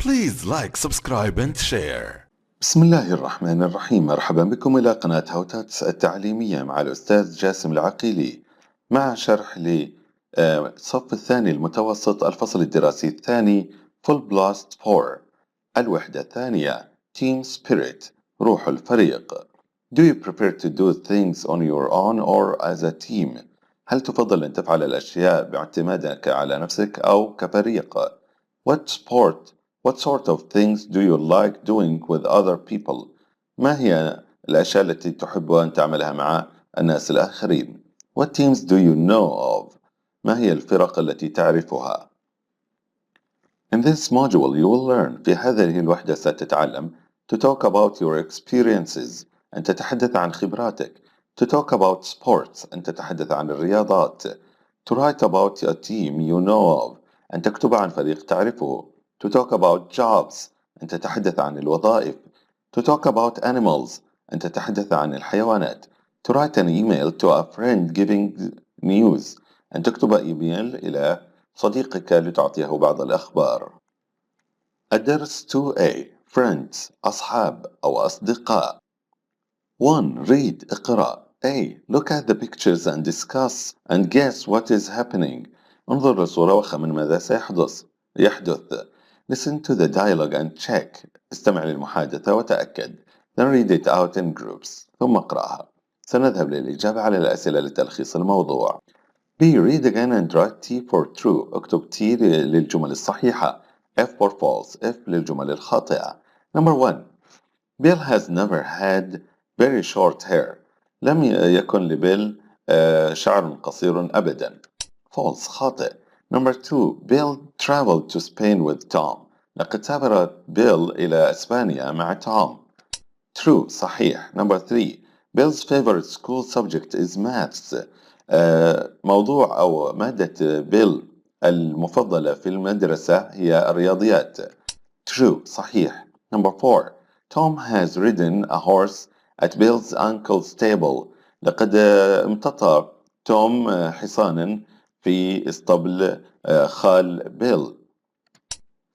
Please like, subscribe and share. بسم الله الرحمن الرحيم. مرحبا بكم إلى قناة تاتس التعليمية مع الأستاذ جاسم العقيلي مع شرح للصف الثاني المتوسط الفصل الدراسي الثاني Full Blast 4 الوحدة الثانية Team Spirit روح الفريق. Do you prefer to do things on your own or as a team؟ هل تفضل أن تفعل الأشياء باعتمادك على نفسك أو كفريق؟ What sort of things do you like doing with other people؟ ما هي الأشياء التي تحب أن تعملها مع الناس الآخرين؟ What teams do you know of؟ ما هي الفرق التي تعرفها؟ In this module you will learn. في هذه الوحدة ستتعلم to talk about your experiences، أن تتحدث عن خبراتك. To talk about sports، أن تتحدث عن الرياضات. To write about a team you know of، أن تكتب عن فريق تعرفه. To talk about jobs، أن تتحدث عن الوظائف. To talk about animals، أن تتحدث عن الحيوانات. To write an email to a friend giving news، أن تكتب إيميل إلى صديقك لتعطيه بعض الأخبار. الدرس 2A Friends أصحاب أو أصدقاء. 1. Read اقرأ. A. Look at the pictures and discuss and guess what is happening. انظر للصورة وخمن ماذا يحدث. Listen to the dialogue and check. استمع للمحادثة وتأكد. Then read it out in groups. ثم اقرأها. سنذهب للإجابة على الأسئلة لتلخيص الموضوع. B. Read again and write T for true. اكتب T للجمل الصحيحة. F for false. F للجمل الخاطئة. Number 1. Bill has never had very short hair. لم يكن لبيل شعر قصير أبدا. False خاطئ. Number 2. Bill traveled to Spain with Tom. لقد سافر بيل إلى إسبانيا مع توم. True صحيح. Number 3. Bill's favorite school subject is maths. موضوع أو مادة بيل المفضلة في المدرسة هي الرياضيات. True صحيح. Number 4. Tom has ridden a horse at Bill's uncle's stable. لقد امتطى توم حصانا في اسطبل خال بيل.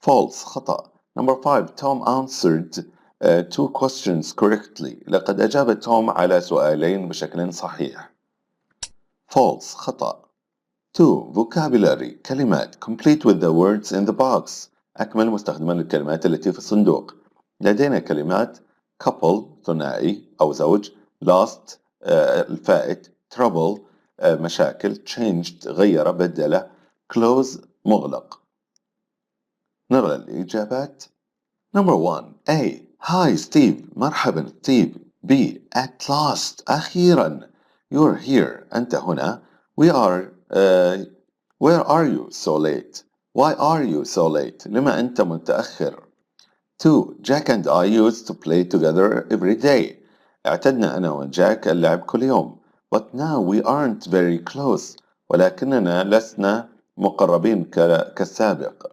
False خطأ. Number 5. Tom answered 2 questions correctly. لقد أجاب توم على سؤالين بشكل صحيح. False خطأ. 2. Vocabulary كلمات. Complete with the words in the box. أكمل مستخدما للكلمات التي في الصندوق. لدينا كلمات couple ثنائي أو زوج. Lost الفائت. Trouble مشاكل. Changed غير بدل. Close مغلق. نرى الإجابات. Number 1. A. Hi Steve. مرحبا ستيف. B. At last أخيرا. You're here. أنت هنا. We are Where are you so late? Why are you so late? لما أنت متأخر. 2. Jack and I used to play together every day. اعتدنا أنا وجاك اللعب كل يوم. But now we aren't very close. ولكننا لسنا مقربين كالسابق.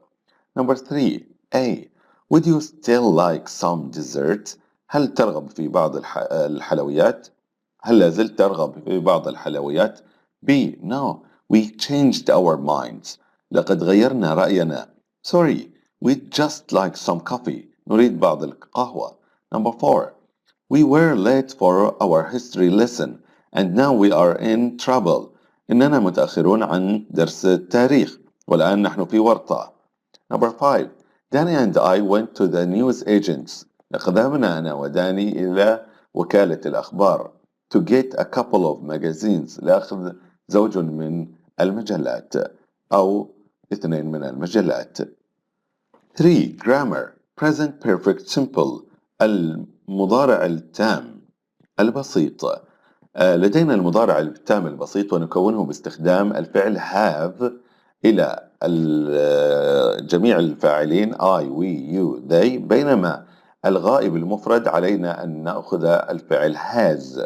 Number 3. A. Would you still like some dessert? هل ترغب في بعض الحلويات؟ هل لازلت ترغب في بعض الحلويات؟ B. No. We changed our minds. لقد غيرنا رأينا. Sorry. We'd just like some coffee. نريد بعض القهوة. Number 4. We were late for our history lesson and now we are in trouble. إننا متأخرون عن درس التاريخ والآن نحن في ورطة. Number 5. Danny and I went to the news agents. لقد ذهبنا أنا وداني إلى وكالة الأخبار to get a couple of magazines. لأخذ زوج من المجلات أو 2 من المجلات. 3. Grammar Present Perfect Simple المضارع التام البسيط. لدينا المضارع التام البسيط ونكونه باستخدام الفعل have إلى جميع الفاعلين I, we, you, they. بينما الغائب المفرد علينا أن نأخذ الفعل has.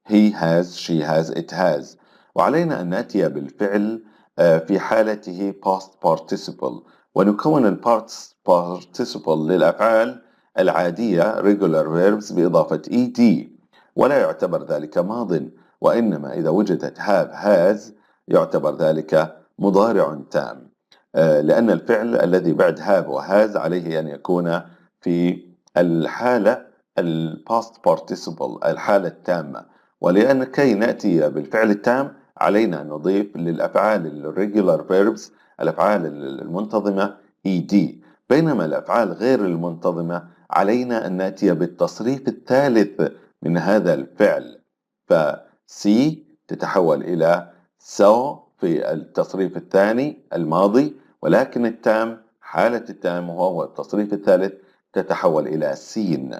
He has, she has, it has. وعلينا أن نأتي بالفعل في حالته past participle ونكون ال past participle للأفعال العادية regular verbs بإضافة ed ولا يعتبر ذلك ماض وإنما إذا وجدت have has يعتبر ذلك مضارع تام. لأن الفعل الذي بعد have وهاز عليه أن يكون في الحالة past participle، الحالة التامة. ولأن كي نأتي بالفعل التام علينا أن نضيف للأفعال regular verbs، الأفعال المنتظمة ed، بينما الأفعال غير المنتظمة علينا أن نأتي بالتصريف الثالث من هذا الفعل. فسي تتحول إلى so في التصريف الثاني الماضي، ولكن التام حالة التام وهو التصريف الثالث تتحول إلى سين.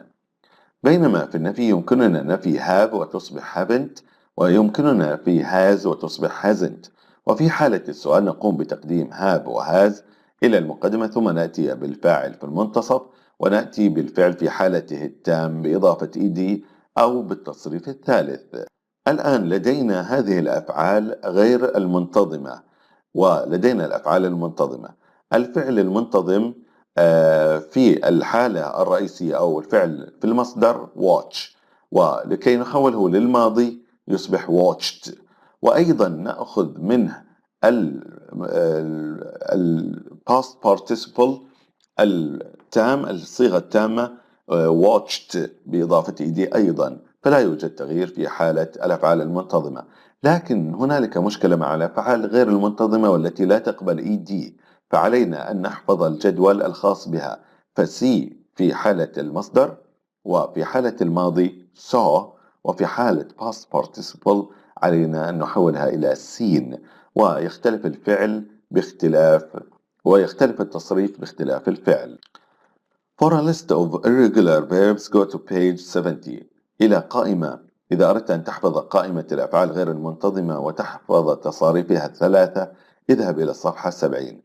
بينما في النفي يمكننا نفي have وتصبح haven't، ويمكننا في has وتصبح hasn't. وفي حالة السؤال نقوم بتقديم have وhas إلى المقدمة، ثم نأتي بالفاعل في المنتصف، ونأتي بالفعل في حالته التام بإضافة ed أو بالتصريف الثالث. الآن لدينا هذه الأفعال غير المنتظمة، ولدينا الأفعال المنتظمة. الفعل المنتظم في الحالة الرئيسية أو الفعل في المصدر watch، ولكي نحوله للماضي يصبح watched. وأيضا نأخذ منه past participle التام، الصيغة التامة watched بإضافة ed أيضا، فلا يوجد تغيير في حالة الأفعال المنتظمة. لكن هنالك مشكلة مع الأفعال غير المنتظمة والتي لا تقبل ed، فعلينا أن نحفظ الجدول الخاص بها. فسي في حالة المصدر، وفي حالة الماضي saw، وفي حالة past participle علينا أن نحولها إلى seen. ويختلف الفعل ويختلف التصريف باختلاف الفعل. For a list of irregular verbs go to page 70. إلى قائمة، إذا أردت أن تحفظ قائمة الأفعال غير المنتظمة وتحفظ تصاريفها الثلاثة اذهب إلى الصفحة 70.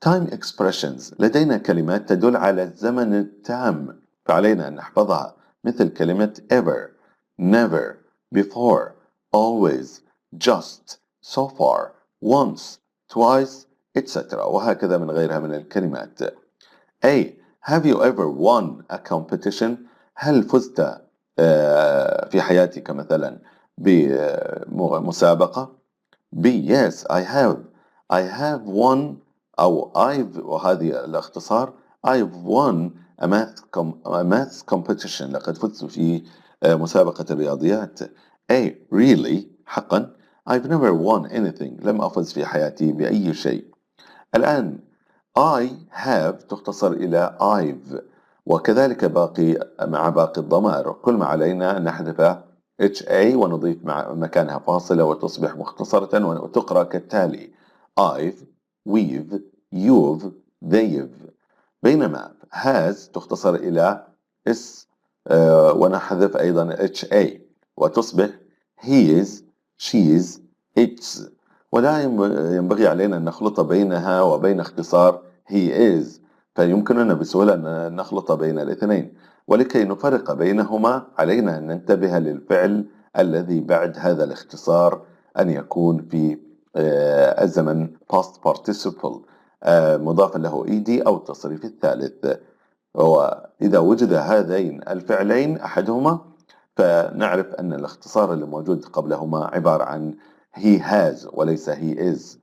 Time expressions، لدينا كلمات تدل على الزمن التام فعلينا أن نحفظها، مثل كلمة ever، never، before، always، just، so far، once، twice، etc. وهكذا من غيرها من الكلمات. A. Have you ever won a competition؟ هل فزت في حياتك مثلا بمسابقة؟ B. Yes, I have. I have won أو وهذه الاختصار I've won a math competition. لقد فزت في مسابقة الرياضيات. A. Really؟ حقا؟ I've never won anything. لم أفز في حياتي بأي شيء. الآن I have تختصر إلى I've، وكذلك مع باقي الضمائر كل ما علينا أن نحذف HA ونضيف مكانها فاصلة وتصبح مختصرة وتقرأ كالتالي I've، we've، you've، they've. بينما has تختصر إلى S ونحذف أيضا HA وتصبح his، she's، it's. ولا ينبغي علينا أن نخلط بينها وبين اختصار he is، فيمكننا بسهولة أن نخلط بين الاثنين. ولكي نفرق بينهما علينا أن ننتبه للفعل الذي بعد هذا الاختصار أن يكون في الزمن past participle مضافا له ed أو التصريف الثالث. وإذا وجد هذين الفعلين أحدهما فنعرف أن الاختصار اللي موجود قبلهما عبارة عن he has وليس he is.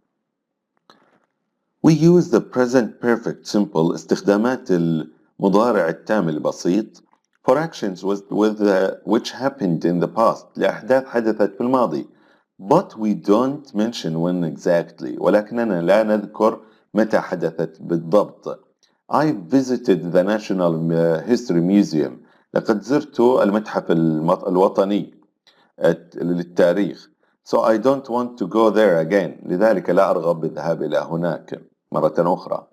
We use the present perfect simple استخدامات المضارع التام البسيط for actions which happened in the past لأحداث حدثت في الماضي. But we don't mention when exactly، ولكننا لا نذكر متى حدثت بالضبط. I visited the National History Museum. لقد زرت المتحف الوطني للتاريخ. So I don't want to go there again. لذلك لا أرغب بالذهاب إلى هناك مرة أخرى.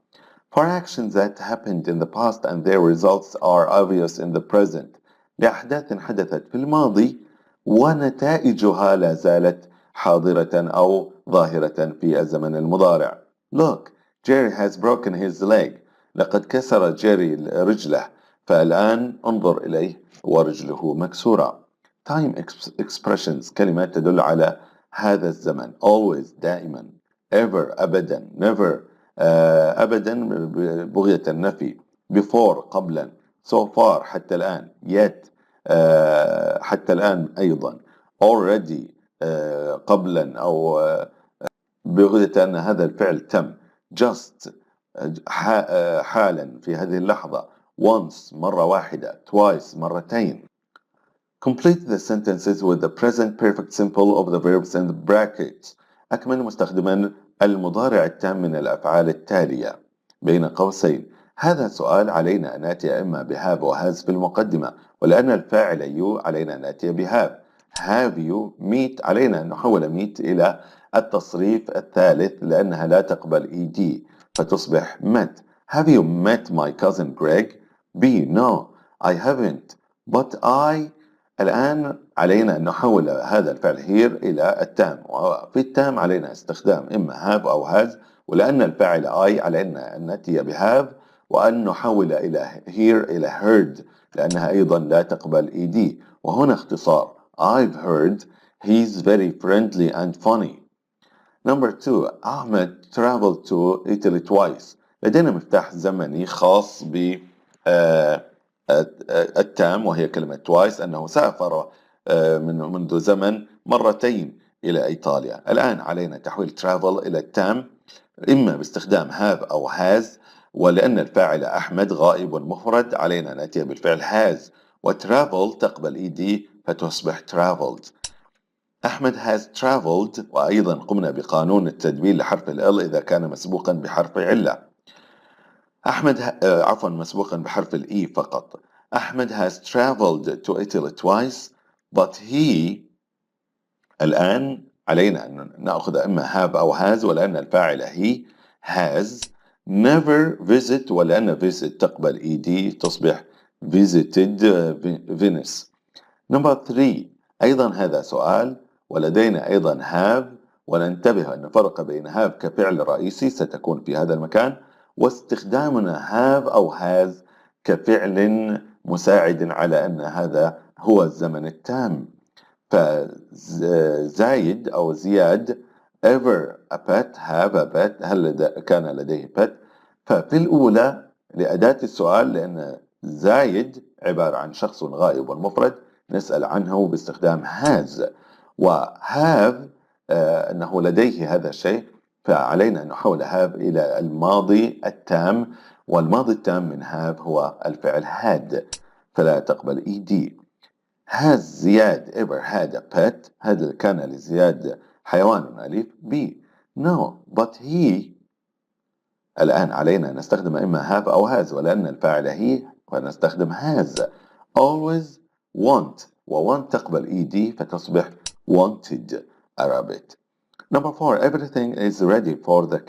For actions that happened in the past and their results are obvious in the present. لأحداث حدثت في الماضي ونتائجها لا زالت حاضرة أو ظاهرة في الزمن المضارع. Look, Jerry has broken his leg. لقد كسر جيري رجله، فالآن انظر إليه ورجله مكسورة. Time expressions كلمات تدل على هذا الزمن. Always دائما، ever أبدا، never أبدا بغية النفي، before قبلا، so far حتى الآن، yet حتى الآن أيضا، already قبلا أو بغية أن هذا الفعل تم، just حالا في هذه اللحظة، once مرة واحدة، twice مرتين. Complete the sentences with the present perfect simple of the verbs in the brackets. أكمل مستخدما المضارع التام من الأفعال التالية بين قوسين. هذا سؤال علينا أن نأتي إما بهاف وهاز في المقدمة، ولأن الفاعل يو علينا أن نأتي بهاف. have you meet علينا أن نحول meet إلى التصريف الثالث لأنها لا تقبل ed فتصبح met. Have you met my cousin Greg? B. No, I haven't. But I. الآن علينا أن نحول هذا الفعل here إلى التام، وفي التام علينا استخدام إما have أو has، ولأن الفاعل I علينا أن نأتي بهاف وأن نحول إلى here إلى heard لأنها أيضا لا تقبل ed. وهنا اختصار I've heard he's very friendly and funny. Number 2. Ahmed traveled to Italy twice. لدينا مفتاح زمني خاص ب التام وهي كلمة twice، أنه سافر منذ زمن مرتين إلى إيطاليا. الآن علينا تحويل travel إلى التام إما باستخدام have أو has، ولأن الفاعل أحمد غائب مفرد علينا نأتي بالفعل has، وtravel تقبل ed فتصبح traveled. أحمد has traveled، وأيضا قمنا بقانون التدوين لحرف ال إذا كان مسبوقا بحرف علة. أحمد مسبوقا بحرف الإي فقط. أحمد has traveled to Italy twice but he. الآن علينا أن نأخذ إما have أو has، ولأن الفاعل he has never visit، ولأن visit تقبل ed تصبح visited Venice. Number 3. أيضا هذا سؤال ولدينا أيضا have، وننتبه أن الفرق بين have كفعل رئيسي ستكون في هذا المكان، واستخدامنا have أو has كفعل مساعد على أن هذا هو الزمن التام. فزايد أو زياد ever a pet have a pet، هل كان لديه pet؟ ففي الأولى لأداة السؤال لأن زايد عبارة عن شخص غائب مفرد نسأل عنه باستخدام has، وhave أنه لديه هذا الشيء فعلينا أن نحول have إلى الماضي التام، والماضي التام من have هو الفعل had فلا تقبل ed. Has زياد ever had a pet؟ هذا كان لزياد حيوان أليف. B. No but he. الآن علينا أن نستخدم إما have أو has، ولأن الفاعل he فنستخدم has. Always want، وwant تقبل ed فتصبح wanted a rabbit. Number 4. Everything is ready for the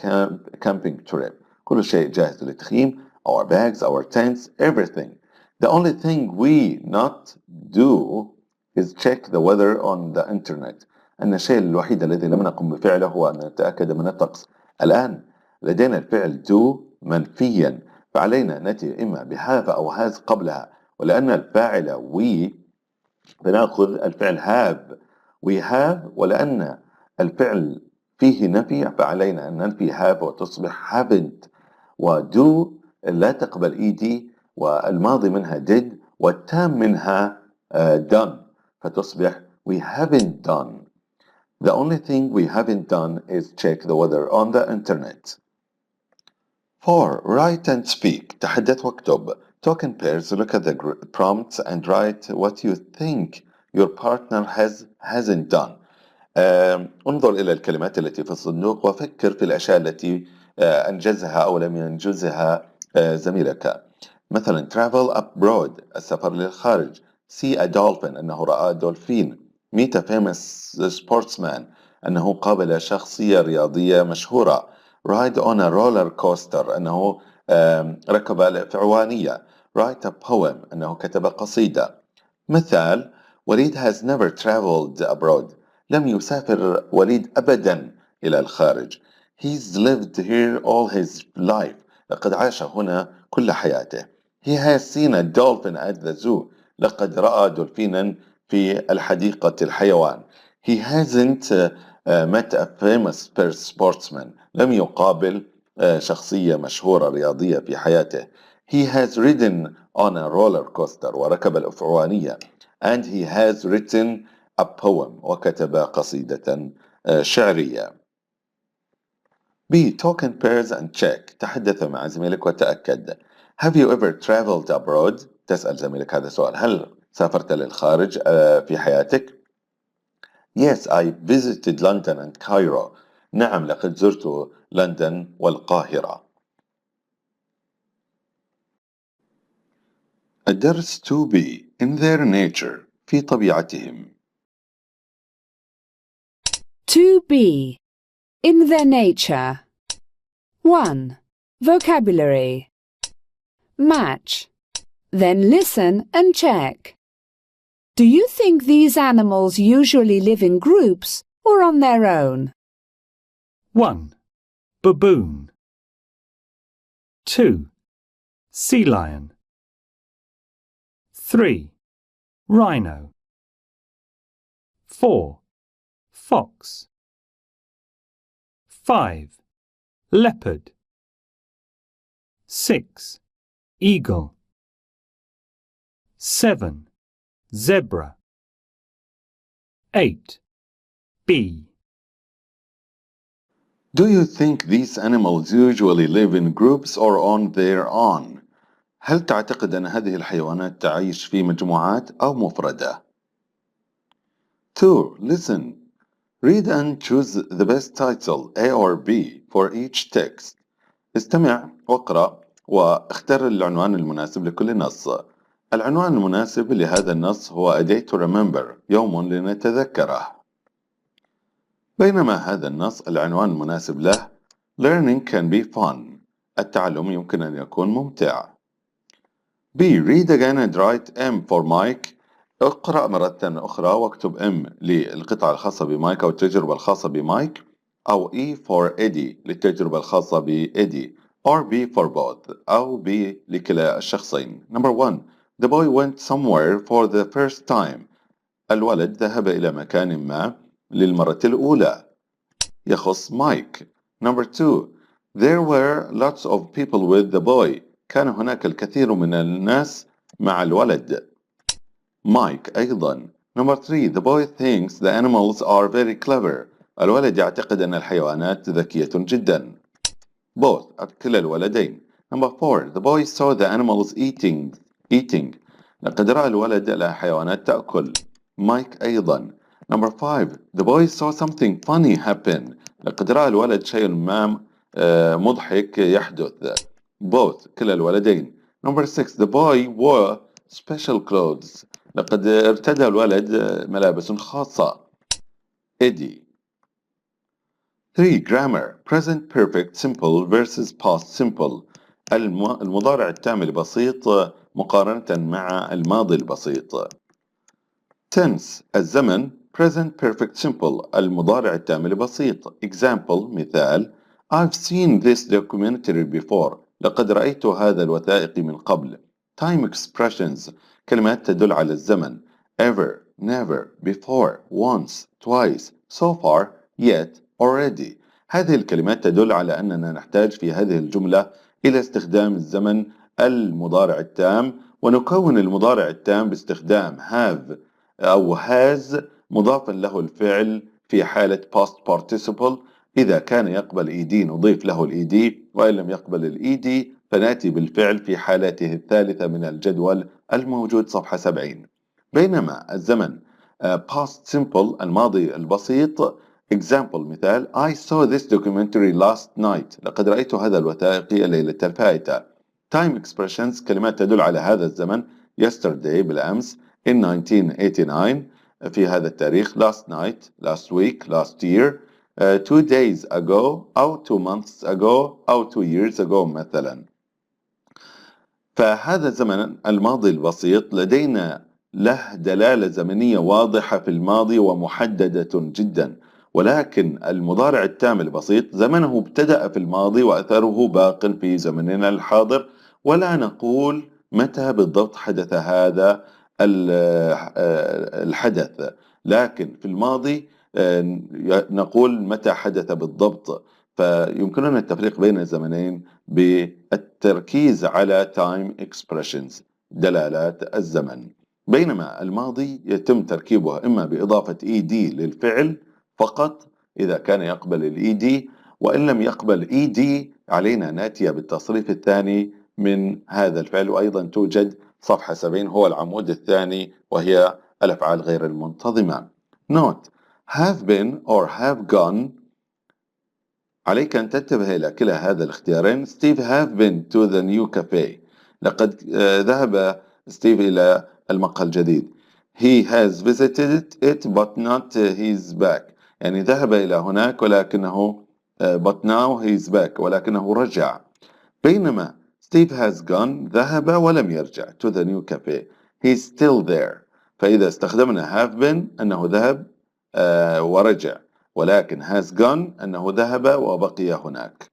camping trip. كل شيء جاهز للتخييم. Our bags, our tents, everything. The only thing we not do is check the weather on the internet. أن الشيء الوحيد الذي لم نقم بفعله هو أن نتأكد من الطقس. الآن لدينا الفعل do منفيا، فعلينا نأتي إما بهذا أو has قبلها، ولأن الفاعل we بنأخذ الفعل have. we have، ولأن الفعل فيه نفي فعلينا أن ننفي have وتصبح haven't. وdo لا تقبل ed، والماضي منها did، والتام منها done فتصبح we haven't done. The only thing we haven't done is check the weather on the internet. 4. Write and speak. تحدث واكتب. Talk in pairs. Look at the prompts and write what you think your partner hasn't done. انظر إلى الكلمات التي في الصندوق وفكر في الأشياء التي أنجزها أو لم ينجزها زميلك. مثلا travel abroad السفر للخارج. see a dolphin أنه رأى دولفين. meet a famous sportsman أنه قابل شخصية رياضية مشهورة. ride on a roller coaster أنه ركب الفعوانية. write a poem أنه كتب قصيدة. مثال وليد has never traveled abroad. لم يسافر وليد أبدا إلى الخارج. He's lived here all his life. لقد عاش هنا كل حياته. He has seen a dolphin at the zoo. لقد رأى دولفينا في الحديقة الحيوان. He hasn't met a famous sportsman. لم يقابل شخصية مشهورة رياضية في حياته. He has ridden on a roller coaster وركب الأفعوانية. And he has written a poem وكتب قصيدة شعرية. B. Talk in pairs and check. تحدث مع زميلك وتأكد. Have you ever traveled abroad? تسأل زميلك هذا السؤال. هل سافرت للخارج في حياتك؟ Yes, I visited London and Cairo. نعم، لقد زرت لندن والقاهرة. الدرس 2B. In their nature. في طبيعتهم. 2B. In their nature. 1. Vocabulary. Match. Then listen and check. Do you think these animals usually live in groups or on their own? 1. Baboon. 2. Sea lion. 3. Rhino. 4. Fox. 5. Leopard. 6. Eagle. 7. Zebra. 8. Bee. Do you think these animals usually live in groups or on their own? هل تعتقد أن هذه الحيوانات تعيش في مجموعات أو مفردة؟ 2. Listen. Read and choose the best title A or B for each text. استمع واقرأ واختر العنوان المناسب لكل نص. العنوان المناسب لهذا النص هو A day to remember. يوم لنتذكره. بينما هذا النص العنوان المناسب له Learning can be fun. التعلم يمكن أن يكون ممتع. B. Read again and write M for Mike. اقرأ مرة أخرى واكتب M للقطعة الخاصة بمايك أو التجربة الخاصة بمايك، أو E for Eddie للتجربة الخاصة بإيدي، or B for both أو B لكلا الشخصين. Number 1. The boy went somewhere for the first time. الولد ذهب إلى مكان ما للمرة الأولى. يخص مايك. Number 2. There were lots of people with the boy. كان هناك الكثير من الناس مع الولد. مايك أيضا. Number 3. The boy thinks the animals are very clever. الولد يعتقد أن الحيوانات ذكية جدا. Both. كلا الولدين. Number 4. The boy saw the animals eating. لقد رأى الولد الحيوانات تأكل. مايك أيضا. Number 5. The boy saw something funny happen. لقد رأى الولد شيء ما مضحك يحدث. Both. كلا الولدين. Number 6. The boy wore special clothes. لقد ارتدى الولد ملابس خاصة. إيدي. 3. Grammar. Present perfect simple versus past simple. المضارع التام البسيط مقارنة مع الماضي البسيط. Tense. الزمن. Present perfect simple. المضارع التام البسيط. Example. مثال. I've seen this documentary before. لقد رأيت هذا الوثائقي من قبل. Time expressions. كلمات تدل على الزمن. Ever, never, before, once, twice, so far, yet, already. هذه الكلمات تدل على أننا نحتاج في هذه الجملة إلى استخدام الزمن المضارع التام، ونكون المضارع التام باستخدام have أو has مضافا له الفعل في حالة past participle. إذا كان يقبل ed نضيف له ed، وإن لم يقبل ed فنأتي بالفعل في حالته الثالثة من الجدول الموجود صفحة 70. بينما الزمن past simple الماضي البسيط. Example مثال I saw this documentary last night. لقد رأيت هذا الوثائقي الليلة الفائتة. Time expressions كلمات تدل على هذا الزمن. Yesterday بالأمس. In 1989 في هذا التاريخ. Last night, last week, last year, 2 days ago أو 2 months ago أو 2 years ago مثلا. فهذا الزمن الماضي البسيط لدينا له دلالة زمنية واضحة في الماضي ومحددة جدا، ولكن المضارع التام البسيط زمنه ابتدأ في الماضي وأثره باق في زمننا الحاضر، ولا نقول متى بالضبط حدث هذا الحدث، لكن في الماضي نقول متى حدث بالضبط. فيمكننا التفريق بين الزمنين بالتركيز على time expressions دلالات الزمن. بينما الماضي يتم تركيبها إما بإضافة ed للفعل فقط إذا كان يقبل ed، وإن لم يقبل ED علينا نأتي بالتصريف الثاني من هذا الفعل. وأيضا توجد صفحة 70 هو العمود الثاني وهي الأفعال غير المنتظمة. Note: have been or have gone. عليك أن تنتبه إلى كلا هذا الاختيارين. Steve have been to the new cafe. لقد ذهب ستيف إلى المقهى الجديد. He has visited it but not he's back. يعني ذهب إلى هناك ولكنه but now he's back ولكنه رجع. بينما Steve has gone ذهب ولم يرجع to the new cafe. He's still there. فإذا استخدمنا have been أنه ذهب ورجع، ولكن has gone أنه ذهب وبقي هناك.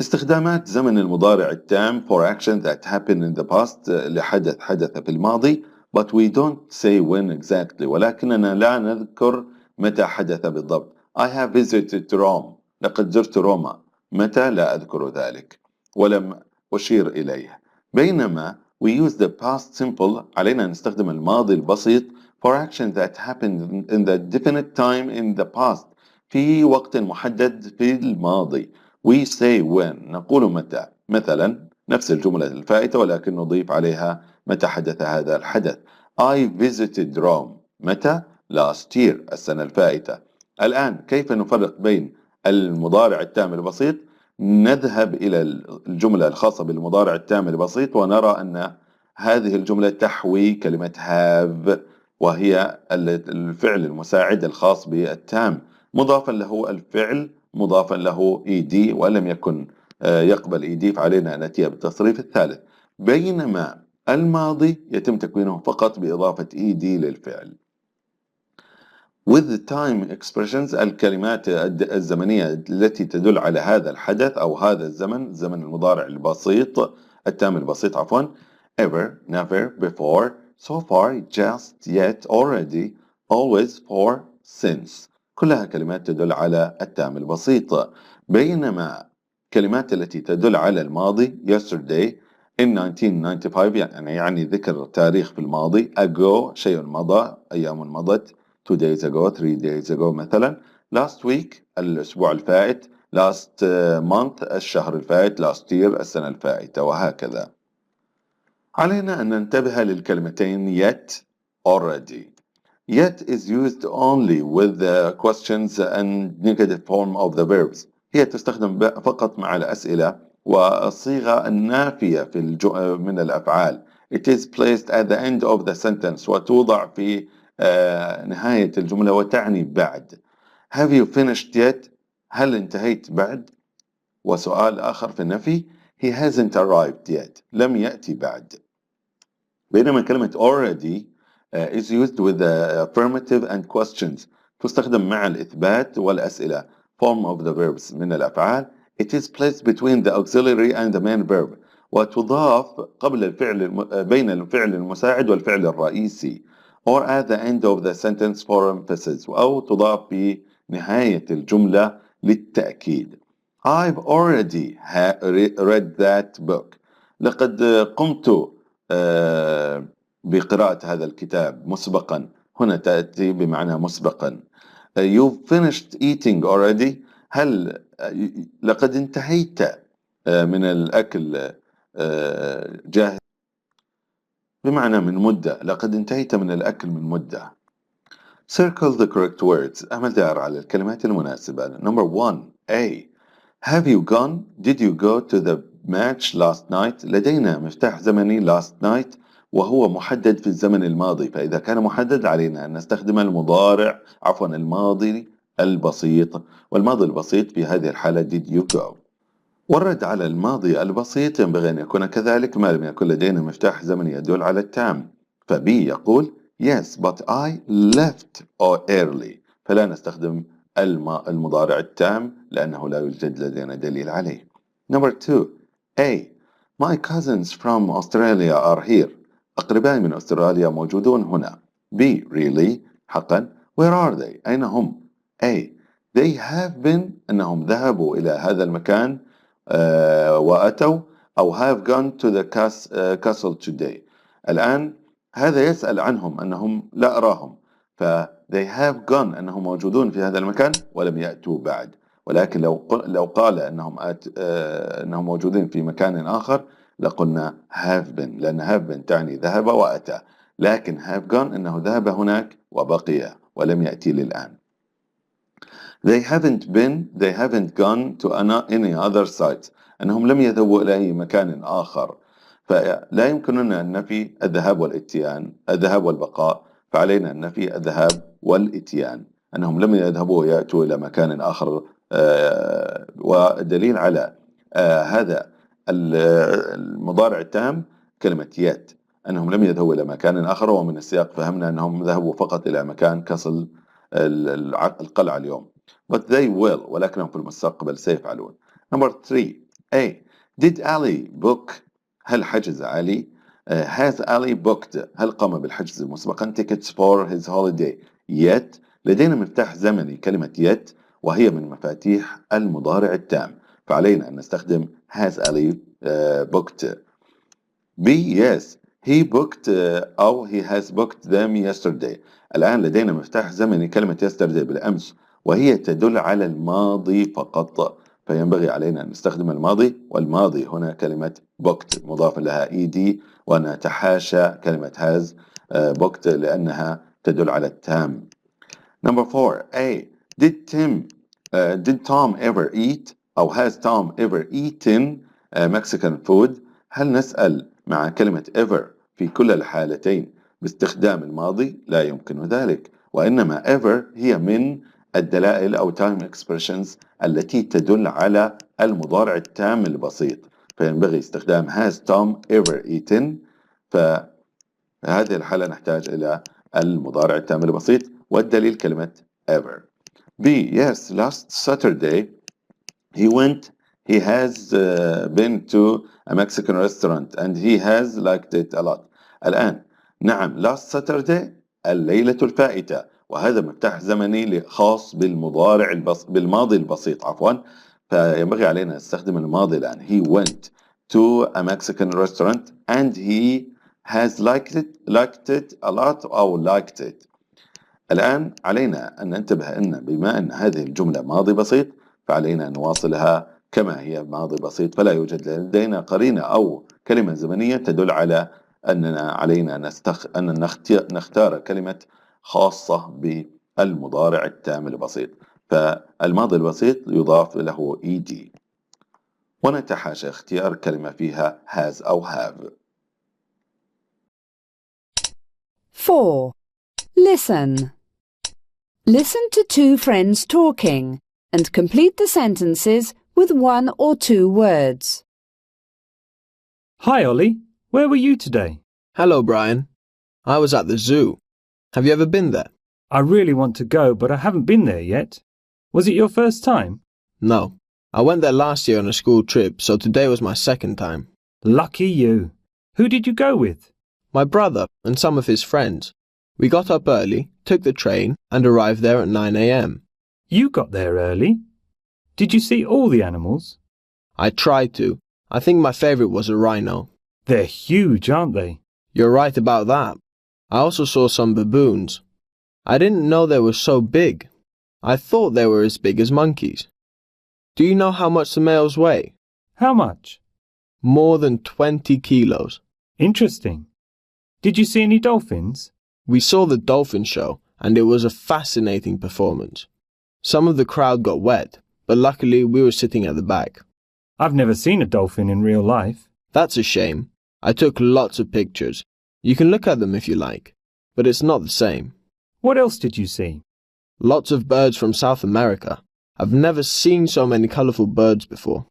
استخدامات زمن المضارع التام for action that happened in the past لحدث حدث في الماضي but we don't say when exactly. ولكننا لا نذكر متى حدث بالضبط. I have visited Rome. لقد زرت روما. متى؟ لا أذكر ذلك ولم أشير إليه. بينما we use the past simple علينا نستخدم الماضي البسيط for action that happened in the definite time in the past في وقت محدد في الماضي. We say when نقول متى. مثلا نفس الجملة الفائتة ولكن نضيف عليها متى حدث هذا الحدث. I visited Rome. متى؟ last year السنة الفائتة. الآن كيف نفرق بين المضارع التام البسيط؟ نذهب إلى الجملة الخاصة بالمضارع التام البسيط ونرى أن هذه الجملة تحوي كلمة have وهي الفعل المساعد الخاص بالتام مضافا له الفعل مضافا له ED ولم يكن يقبل ED فعلينا أن نأتي بالتصريف الثالث. بينما الماضي يتم تكوينه فقط بإضافة ED للفعل. With the time expressions الكلمات الزمنية التي تدل على هذا الحدث أو هذا الزمن، زمن المضارع البسيط التام البسيط عفوا. Ever, never, before, so far, just, yet, already, always, for, since. كلها كلمات تدل على التام البسيط. بينما كلمات التي تدل على الماضي yesterday in 1995 يعني ذكر تاريخ في الماضي. ago شيء مضى، أيام مضت. 2 days ago 3 days ago مثلا. last week الأسبوع الفائت. last month الشهر الفائت. last year السنة الفائتة وهكذا. علينا أن ننتبه للكلمتين yet already. Yet is used only with the questions and negative form of the verbs. هي تستخدم فقط مع الأسئلة والصيغة النافية في من الأفعال. It is placed at the end of the sentence وتوضع في نهاية الجملة وتعني بعد. Have you finished yet؟ هل انتهيت بعد؟ وسؤال آخر في النفي He hasn't arrived yet. لم يأتي بعد. بينما كلمة already is used with the affirmative and questions. تستخدم مع الإثبات والأسئلة. Form of the verbs من الأفعال. It is placed between the auxiliary and the main verb. وتضاف قبل الفعل بين الفعل المساعد والفعل الرئيسي. Or at the end of the sentence for emphasis. أو تضاف في نهاية الجملة للتأكيد. I've already read that book. لقد قمت بقراءة هذا الكتاب مسبقا. هنا تأتي بمعنى مسبقا. You've finished eating already. هل لقد انتهيت من الأكل جاهز بمعنى من مدة. لقد انتهيت من الأكل من مدة. Circle the correct words. اعمل دائرة على الكلمات المناسبة. Number 1 A. Have you gone? Did you go to the match last night? لدينا مفتاح زمني last night وهو محدد في الزمن الماضي، فإذا كان محدد علينا أن نستخدم الماضي البسيط، والماضي البسيط في هذه الحالة did you go. والرد على الماضي البسيط ينبغي أن يكون كذلك ما لم يكن لدينا مفتاح زمني يدل على التام. فبي يقول yes but I left early. فلا نستخدم المضارع التام لأنه لا يوجد لدينا دليل عليه. Number 2 A. My cousins from Australia are here. أقربائي من أستراليا موجودون هنا. B. Really؟ حقا. Where are they؟ أين هم؟ A. They have been أنهم ذهبوا إلى هذا المكان وأتوا أو have gone to the castle today. الآن هذا يسأل عنهم أنهم لا أراهم. ف they have gone أنهم موجودون في هذا المكان ولم يأتوا بعد. ولكن لو قال أنهم موجودين في مكان آخر لقلنا have been، لأن have been تعني ذهب وأتى، لكن have gone أنه ذهب هناك وبقي ولم يأتي للآن. They haven't gone to any other sites، أنهم لم يذهبوا إلى أي مكان آخر، فلا يمكننا أن نفي الذهاب والإتيان، الذهاب والبقاء، فعلينا أن نفي الذهاب والإتيان، أنهم لم يذهبوا ويأتوا إلى مكان آخر. والدليل على هذا المضارع التام كلمة yet، أنهم لم يذهبوا إلى مكان آخر، ومن السياق فهمنا أنهم ذهبوا فقط إلى مكان كسل القلعة اليوم. But they will، ولكنهم في المستقبل سيفعلون. Number 3. A. Did Ali book؟ هل حجز علي؟ Has Ali booked؟ هل قام بالحجز مسبقا tickets for his holiday yet؟ لدينا مفتاح زمني كلمة yet، وهي من مفاتيح المضارع التام، فعلينا أن نستخدم has Ali booked. B. Yes he booked أو he has booked them yesterday. الآن لدينا مفتاح زمني كلمة yesterday بالأمس، وهي تدل على الماضي فقط، فينبغي علينا أن نستخدم الماضي، والماضي هنا كلمة booked مضاف لها ed، ونتحاشى كلمة has booked لأنها تدل على التام. Number 4. A. Did Tom ever eat أو has Tom ever eaten Mexican food؟ هل نسأل مع كلمة ever في كل الحالتين باستخدام الماضي؟ لا يمكن ذلك، وإنما ever هي من الدلائل أو time expressions التي تدل على المضارع التام البسيط، فينبغي استخدام has Tom ever eaten. فهذه الحالة نحتاج إلى المضارع التام البسيط، والدليل كلمة ever. B. Yes last Saturday he has been to a Mexican restaurant and he has liked it a lot. الآن نعم last Saturday الليلة الفائتة، وهذا مفتاح زمني خاص بالماضي البسيط فينبغي علينا نستخدم الماضي الآن. He went to a Mexican restaurant and he has liked it a lot أو liked it. الآن علينا أن ننتبه أن بما أن هذه الجملة ماضي بسيط فعلينا أن نواصلها كما هي ماضي بسيط، فلا يوجد لدينا قرينة أو كلمة زمنية تدل على أننا علينا أن نختار كلمة خاصة بالمضارع التام البسيط، فالماضي البسيط يضاف له ed، ونتحاشى اختيار كلمة فيها has أو have. 4. Listen. Listen to two friends talking and complete the sentences with one or two words. Hi, Ollie. Where were you today? Hello, Brian. I was at the zoo. Have you ever been there? I really want to go, but I haven't been there yet. Was it your first time? No. I went there last year on a school trip, so today was my second time. Lucky you. Who did you go with? My brother and some of his friends. We got up early, took the train, and arrived there at 9 a.m. You got there early. Did you see all the animals? I tried to. I think my favourite was a rhino. They're huge, aren't they? You're right about that. I also saw some baboons. I didn't know they were so big. I thought they were as big as monkeys. Do you know how much the males weigh? How much? More than 20 kilos. Interesting. Did you see any dolphins? We saw the dolphin show, and it was a fascinating performance. Some of the crowd got wet, but luckily we were sitting at the back. I've never seen a dolphin in real life. That's a shame. I took lots of pictures. You can look at them if you like, but it's not the same. What else did you see? Lots of birds from South America. I've never seen so many colourful birds before.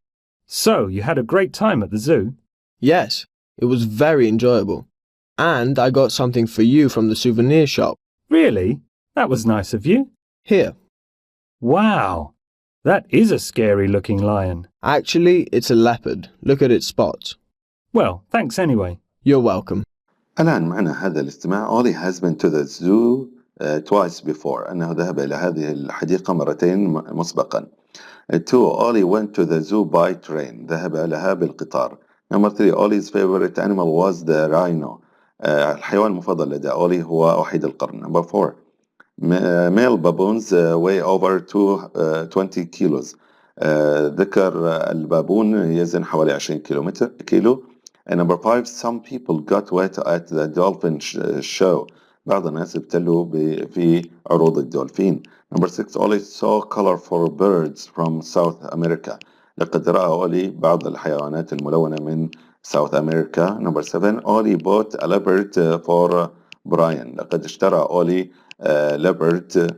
So, you had a great time at the zoo? Yes, it was very enjoyable. And I got something for you from the souvenir shop. Really? That was nice of you. Here. Wow! That is a scary-looking lion. Actually, it's a leopard. Look at its spots. Well, thanks anyway. You're welcome. الآن معنا هذا الاستماع. Ollie has been to the zoo twice before. أنه ذهب إلى هذه الحديقة مرتين مسبقا. 2. Ollie went to the zoo by train. ذهب لها بالقطار. Number 3. Ollie's favorite animal was the rhino. الحيوان المفضل لدى أولي هو وحيد القرن. Number 4. Male baboons weigh over 20 kilos. ذكر البابون يزن حوالي 20 كيلو. Number 5, some people got wet at the dolphin show. بعض الناس ابتلوا في عروض الدولفين. Number 6, Ollie saw colorful birds from South America. لقد رأى أولي بعض الحيوانات الملونة من South America. Number 7, Ollie bought a leopard for Brian. لقد اشترى أولي leopard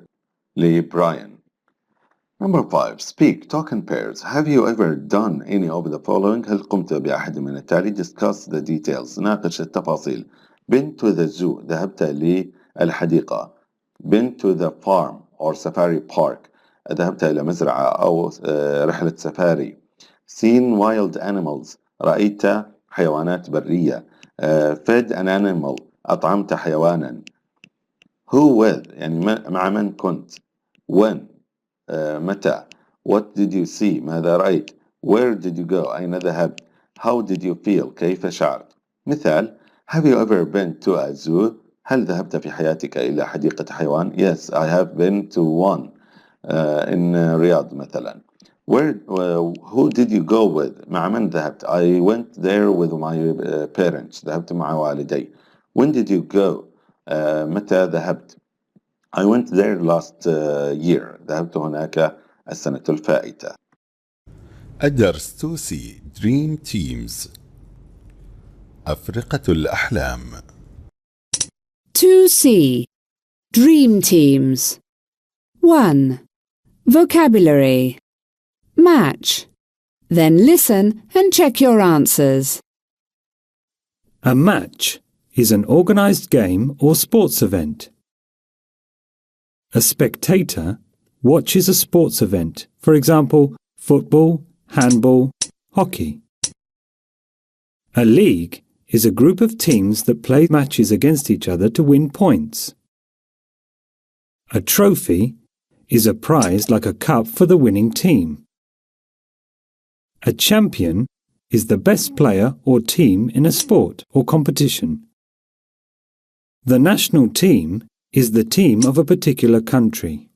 لبراين. Number 5, speak, talk in pairs. Have you ever done any of the following? هل قمت بأحد من التالي؟ Discuss the details. ناقش التفاصيل. Been to the zoo. ذهبت للحديقة. Been to the farm or safari park. ذهبت إلى مزرعة أو رحلة سفاري. Seen wild animals. رأيت حيوانات برية. Fed an animal. أطعمت حيوانا. Who with يعني مع من كنت. When متى. What did you see ماذا رأيت. Where did you go أين ذهبت. How did you feel كيف شعرت. مثال Have you ever been to a zoo هل ذهبت في حياتك إلى حديقة حيوان. Yes, I have been to one in رياض مثلا. Who did you go with مع من ذهبت. I went there with my parents. ذهبت مع والدي. When did you go متى ذهبت. I went there last year. ذهبت هناك السنة الفائتة. الدرس 2C Dream Teams أفرقة الأحلام. 2C Dream Teams. 1. Vocabulary. Match. Then listen and check your answers. A match is an organised game or sports event. A spectator watches a sports event, for example, football, handball, hockey. A league is a group of teams that play matches against each other to win points. A trophy is a prize like a cup for the winning team. A champion is the best player or team in a sport or competition. The national team is the team of a particular country.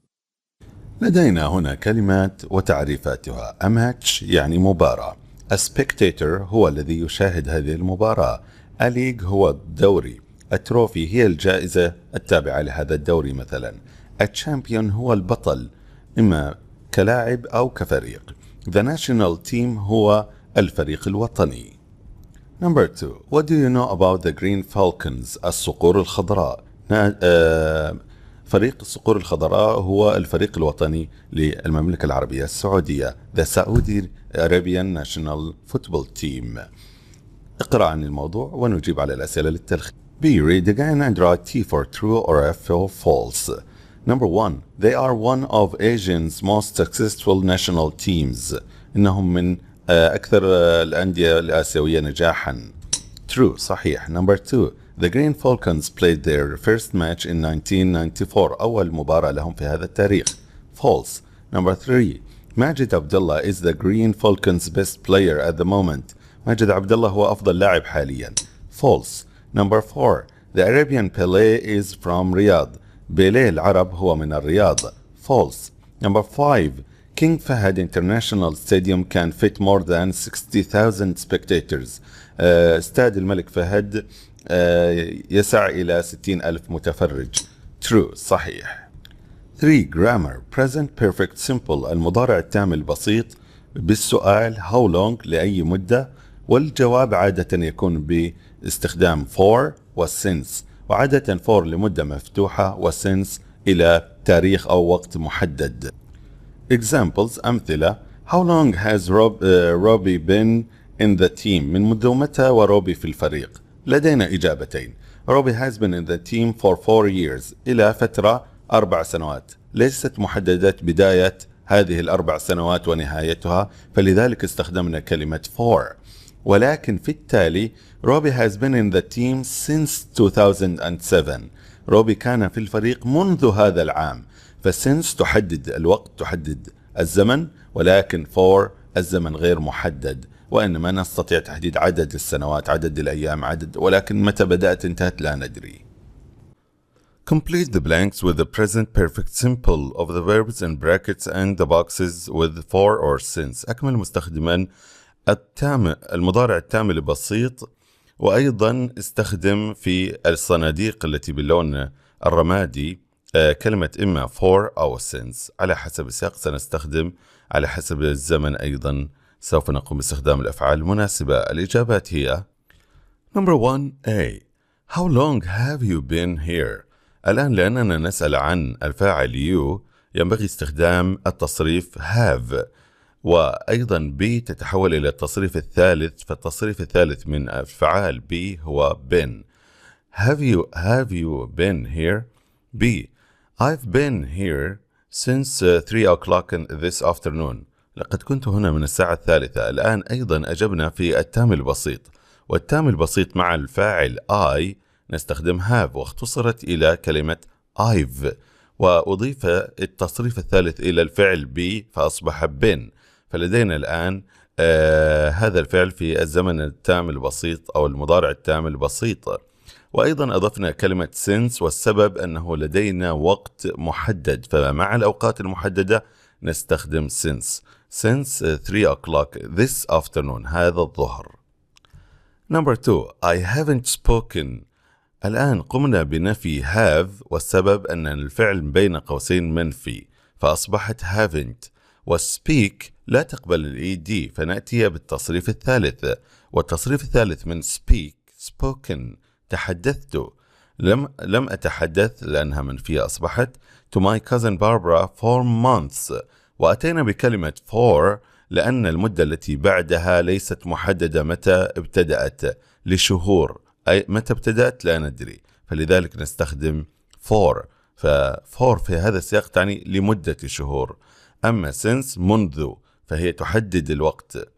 لدينا هنا كلمات وتعريفاتها. A match يعني مباراة. A spectator هو الذي يشاهد هذه المباراة. A league هو الدوري. A trophy هي الجائزة التابعة لهذا الدوري مثلا. A champion هو البطل إما كلاعب أو كفريق. The national team هو الفريق الوطني. Number 2. What do you know about the Green Falcons? الصقور الخضراء. فريق الصقور الخضراء هو الفريق الوطني للمملكة العربية السعودية. The Saudi Arabian National Football Team. اقرأ عن الموضوع ونجيب على الأسئلة للتلخيص. B. Read again and write T for true or F for false. Number 1. They are one of Asia's most successful national teams. إنهم من أكثر الأندية الآسيوية نجاحا. True. صحيح. Number 2. The Green Falcons played their first match in 1994. أول مباراة لهم في هذا التاريخ. False. Number 3. ماجد عبد الله is the Green Falcons best player at the moment. ماجد عبد الله هو أفضل لاعب حاليا. False. Number 4. The Arabian Pelé is from Riyadh. بيليه العرب هو من الرياض. False. Number 5. King Fahd International Stadium can fit more than 60,000 spectators. استاد الملك فهد يسع إلى 60,000 متفرج. True. صحيح. 3. Grammar. Present Perfect Simple. المضارع التام البسيط بالسؤال how long لأي مدة، والجواب عادة يكون باستخدام for و since، وعادة for لمدة مفتوحة و since إلى تاريخ أو وقت محدد. Examples. أمثلة. How long has Robbie been in the team? من منذ متى وروبي في الفريق؟ لدينا إجابتين. Robbie has been in the team for 4 years. إلى فترة 4 سنوات. ليست محددة بداية هذه ال4 سنوات ونهايتها، فلذلك استخدمنا كلمة for. ولكن في التالي Robbie has been in the team since 2007. روبي كان في الفريق منذ هذا العام. فsince تحدد الوقت، تحدد الزمن، ولكن for الزمن غير محدد، وإنما نستطيع تحديد عدد السنوات، عدد الأيام، ولكن متى بدأت انتهت لا ندري. Complete the blanks with the present perfect simple of the verbs in brackets and the boxes with for or since. أكمل مستخدما المضارع التام البسيط، وأيضا استخدم في الصناديق التي باللون الرمادي كلمة إما for أو since. على حسب السياق سنستخدم، على حسب الزمن أيضا سوف نقوم باستخدام الأفعال المناسبة. الإجابات هي Number 1A. How long have you been here? الآن لأننا نسأل عن الفاعل you ينبغي استخدام التصريف have، وأيضا B تتحول إلى التصريف الثالث، فالتصريف الثالث من الفعال B هو been. Have you been here? B. I've been here since 3 o'clock this afternoon. لقد كنت هنا من الساعة 3. الآن أيضا أجبنا في التام البسيط، والتام البسيط مع الفاعل I نستخدم have، واختصرت إلى كلمة I've، وأضيف التصريف الثالث إلى الفعل be فأصبح been. فلدينا الآن هذا الفعل في الزمن التام البسيط أو المضارع التام البسيط. وأيضا أضفنا كلمة since، والسبب أنه لدينا وقت محدد، فمع الأوقات المحددة نستخدم since 3 o'clock this afternoon، هذا الظهر. Number 2. I haven't spoken. الآن قمنا بنفي have، والسبب أن الفعل بين قوسين منفي فأصبحت haven't، وspeak لا تقبل الED فنأتي بالتصريف الثالث، والتصريف الثالث من spoken تحدثت. لم أتحدث لأنها منفية أصبحت to my cousin Barbara for months، وأتينا بكلمة for لأن المدة التي بعدها ليست محددة متى ابتدأت، لشهور، أي متى ابتدأت لا ندري، فلذلك نستخدم for. فfor في هذا السياق تعني لمدة شهور، أما since منذ فهي تحدد الوقت.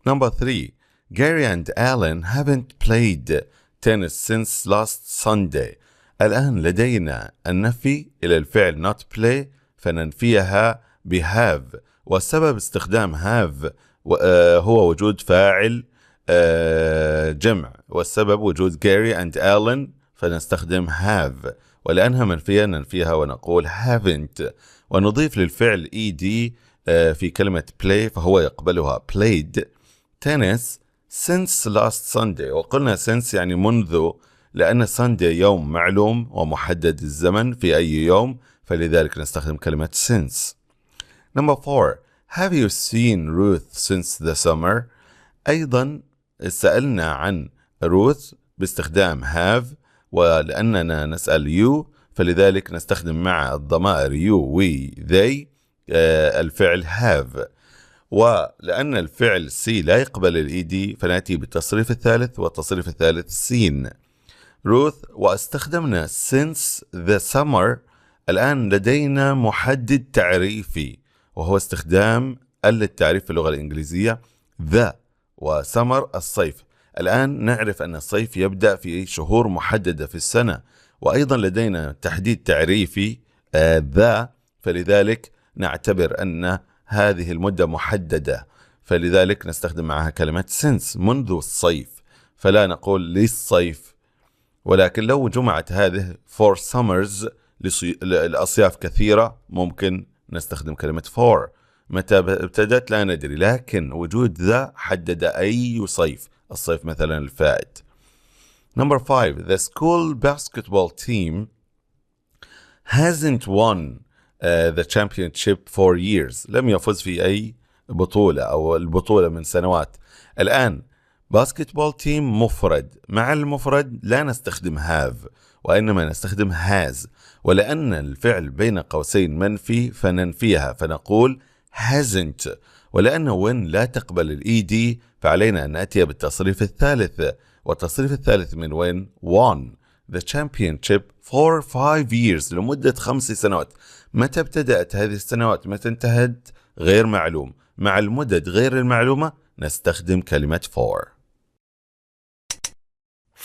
Number 3. Gary and Alan haven't played tennis since last Sunday. الآن لدينا النفي إلى الفعل not play فننفيها بhave، والسبب استخدام have هو وجود فاعل جمع، والسبب وجود Gary and Alan فنستخدم have، ولأنها منفية ننفيها ونقول haven't، ونضيف للفعل ed في كلمة play فهو يقبلها played tennis since last Sunday. وقلنا since يعني منذ، لأن Sunday يوم معلوم ومحدد الزمن في أي يوم، فلذلك نستخدم كلمة since. Number 4. Have you seen Ruth since the summer? أيضا سألنا عن Ruth باستخدام have، ولأننا نسأل you فلذلك نستخدم مع الضمائر you we they الفعل have، ولأن الفعل see لا يقبل الإيدي فنأتي بالتصريف الثالث، والتصريف الثالث seen. Ruth، واستخدمنا since the summer. الآن لدينا محدد تعريفي وهو استخدام للتعريف في اللغة الإنجليزية the، وسمر الصيف. الآن نعرف أن الصيف يبدأ في شهور محددة في السنة، وأيضا لدينا تحديد تعريفي the، فلذلك نعتبر أن هذه المدة محددة، فلذلك نستخدم معها كلمة since منذ الصيف، فلا نقول للصيف. ولكن لو جمعت هذه for summers لأصياف كثيرة ممكن نستخدم كلمة for. متى ابتدت لا ندري، لكن وجود ذا حدد أي صيف، الصيف مثلا الفائت. Number 5. The school basketball team hasn't won the championship for years. لم يفز في أي بطولة أو البطولة من سنوات. الآن basketball team مفرد، مع المفرد لا نستخدم have وإنما نستخدم has، ولأن الفعل بين قوسين منفي فننفيها فنقول hasn't، ولأن when لا تقبل الإيدي فعلينا أن نأتي بالتصريف الثالث، والتصريف الثالث من when won the championship for 5 years لمدة 5 سنوات. متى ابتدأت هذه السنوات متى انتهت غير معلوم، مع المدد غير المعلومة نستخدم كلمة for.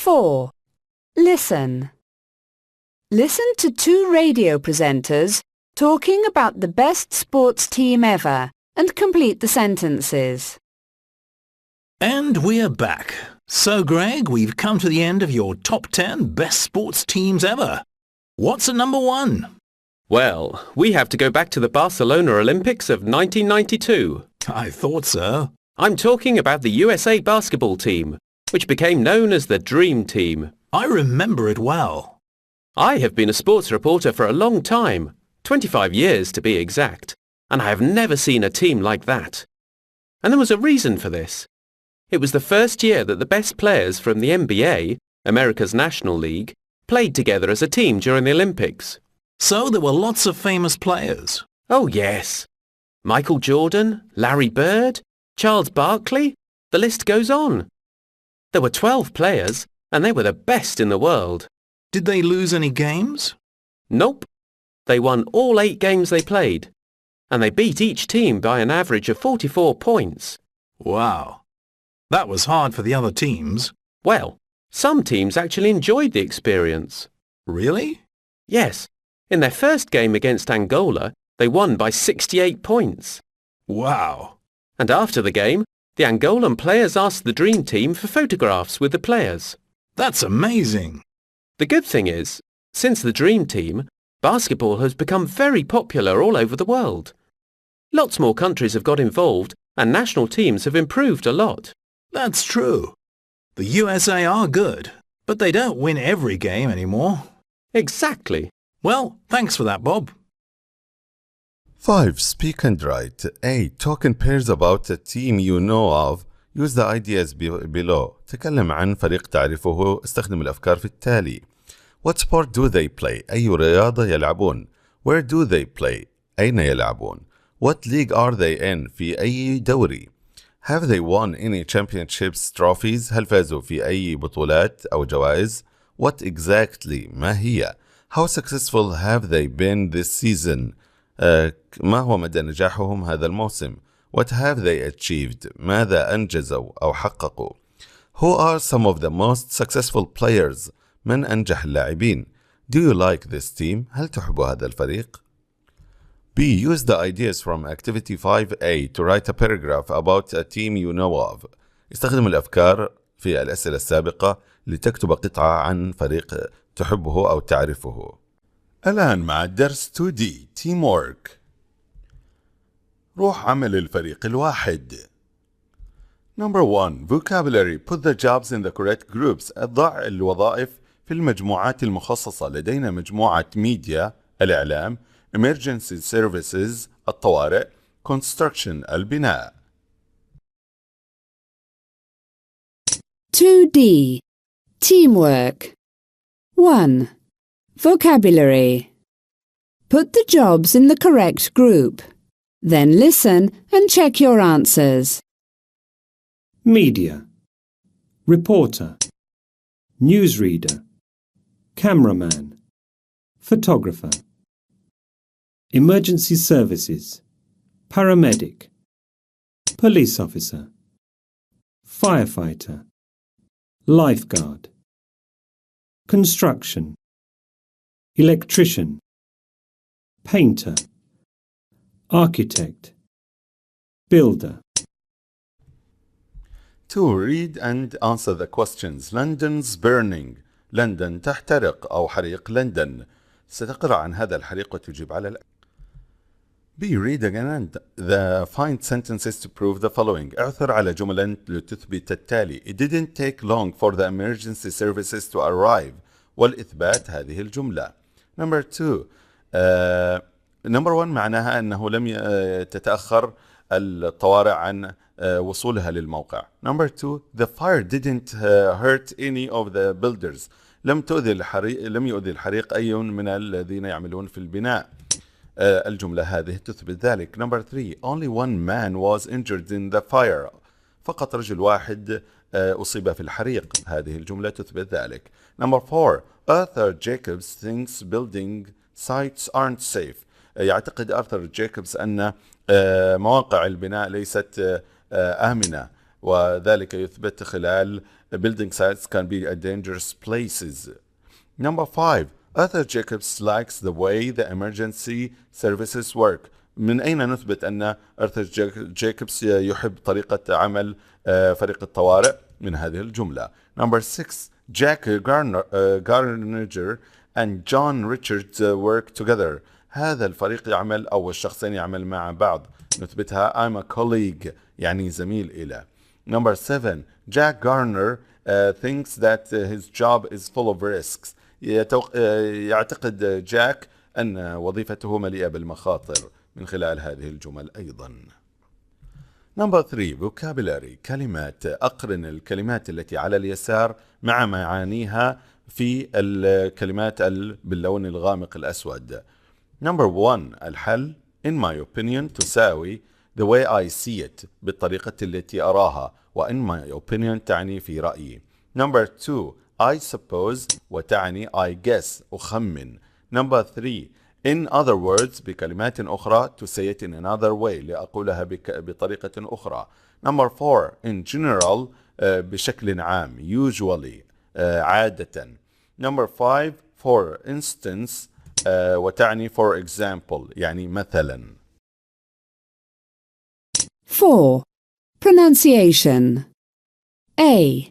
4. Listen. Listen to 2 radio presenters talking about the best sports team ever and complete the sentences. And we're back. So, Greg, we've come to the end of your top 10 best sports teams ever. What's a number one? Well, we have to go back to the Barcelona Olympics of 1992. I thought so. I'm talking about the USA basketball team, which became known as the Dream Team. I remember it well. I have been a sports reporter for a long time, 25 years to be exact, and I have never seen a team like that. And there was a reason for this. It was the first year that the best players from the NBA, America's National League, played together as a team during the Olympics. So there were lots of famous players. Oh yes. Michael Jordan, Larry Bird, Charles Barkley, the list goes on. There were 12 players, and they were the best in the world. Did they lose any games? Nope. They won all 8 games they played, and they beat each team by an average of 44 points. Wow. That was hard for the other teams. Well, some teams actually enjoyed the experience. Really? Yes. In their first game against Angola, they won by 68 points. Wow. And after the game, the Angolan players asked the Dream Team for photographs with the players. That's amazing. The good thing is, since the Dream Team, basketball has become very popular all over the world. Lots more countries have got involved and national teams have improved a lot. That's true. The USA are good, but they don't win every game anymore. Exactly. Well, thanks for that, Bob. 5. Speak and write. A. Talk in pairs about a team you know of. Use the ideas below. تكلم عن فريق تعرفه. استخدم الأفكار في التالي. What sport do they play? أي رياضة يلعبون. Where do they play? أين يلعبون. What league are they in? في أي دوري. Have they won any championships trophies? هل فازوا في أي بطولات أو جوائز؟ What exactly? ما هي؟ How successful have they been this season? ما هو مدى نجاحهم هذا الموسم؟ What have they achieved? ماذا أنجزوا أو حققوا؟ Who are some of the most successful players? من أنجح اللاعبين؟ Do you like this team? هل تحب هذا الفريق؟ B. Use the ideas from activity 5A to write a paragraph about a team you know of. استخدم الأفكار في الأسئلة السابقة لتكتب قطعة عن فريق تحبه أو تعرفه. الآن مع الدرس 2D Teamwork. روح عمل الفريق الواحد. Number 1. Vocabulary. Put the jobs in the correct groups. ضع الوظائف في المجموعات المخصصة. لدينا مجموعة media الإعلام, emergency services الطوارئ, construction البناء. 2D. Teamwork. 1. Vocabulary. Put the jobs in the correct group. Then listen and check your answers. Media. Reporter. Newsreader. Cameraman. Photographer. Emergency services. Paramedic. Police officer. Firefighter. Lifeguard. Construction. Electrician. Painter. Architect. Builder. 2. Read and answer the questions. London's burning. لندن تحترق أو حريق لندن. ستقرأ عن هذا الحريق وتجيب على B. Read again and find sentences to prove the following. اعثر على جملا لتثبت التالي. It didn't take long for the emergency services to arrive. والإثبات هذه الجملة. Number 2. Number 1 معناها أنه لم تتأخر الطوارئ عن وصولها للموقع. Number 2. The fire didn't hurt any of the builders. لم يؤذي الحريق أي من الذين يعملون في البناء. الجملة هذه تثبت ذلك. Number 3. Only one man was injured in the fire. فقط رجل واحد أصيب في الحريق. هذه الجملة تثبت ذلك. Number 4. Arthur Jacobs thinks building sites aren't safe. يعتقد آرثر جاكوبز أن مواقع البناء ليست آمنة، وذلك يثبت خلال building sites can be a dangerous places. Number 5. Arthur Jacobs likes the way the emergency services work. من أين نثبت أن آرثر جاكوبز يحب طريقة عمل فريق الطوارئ؟ من هذه الجملة. Number 6. Jack Garner and John Richards work together. هذا الفريق يعمل أو الشخصين يعمل مع بعض. نثبتها I'm a colleague يعني زميل إلى. Number 7. Jack Garner thinks that his job is full of risks. يعتقد جاك أن وظيفته مليئة بالمخاطر من خلال هذه الجمل أيضا. Number 3. Vocabulary. كلمات. أقرن الكلمات التي على اليسار مع معانيها في الكلمات باللون الغامق الأسود. Number 1. الحل. In my opinion تساوي the way I see it بالطريقة التي أراها و in my opinion تعني في رأيي. Number 2. I suppose وتعني I guess أخمن. Number 3. In other words بكلمات أخرى to say it in another way لأقولها بطريقة أخرى. Number 4. In general بشكل عام usually عادة. Number 5. For instance وتعني for example يعني مثلا. 4. Pronunciation. A.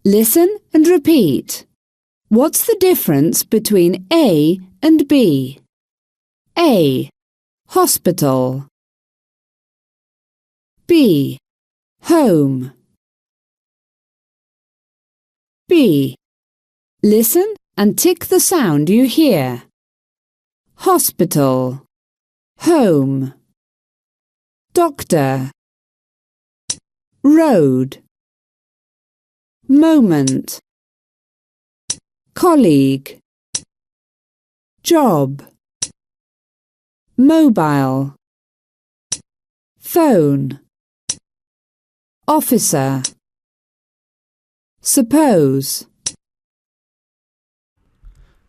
Listen and repeat. What's the difference between A and B? A. Hospital. B. Home. B. Listen and tick the sound you hear. Hospital. Home. Doctor. Road. Moment. Colleague. Job. Mobile. Phone. Officer. Suppose.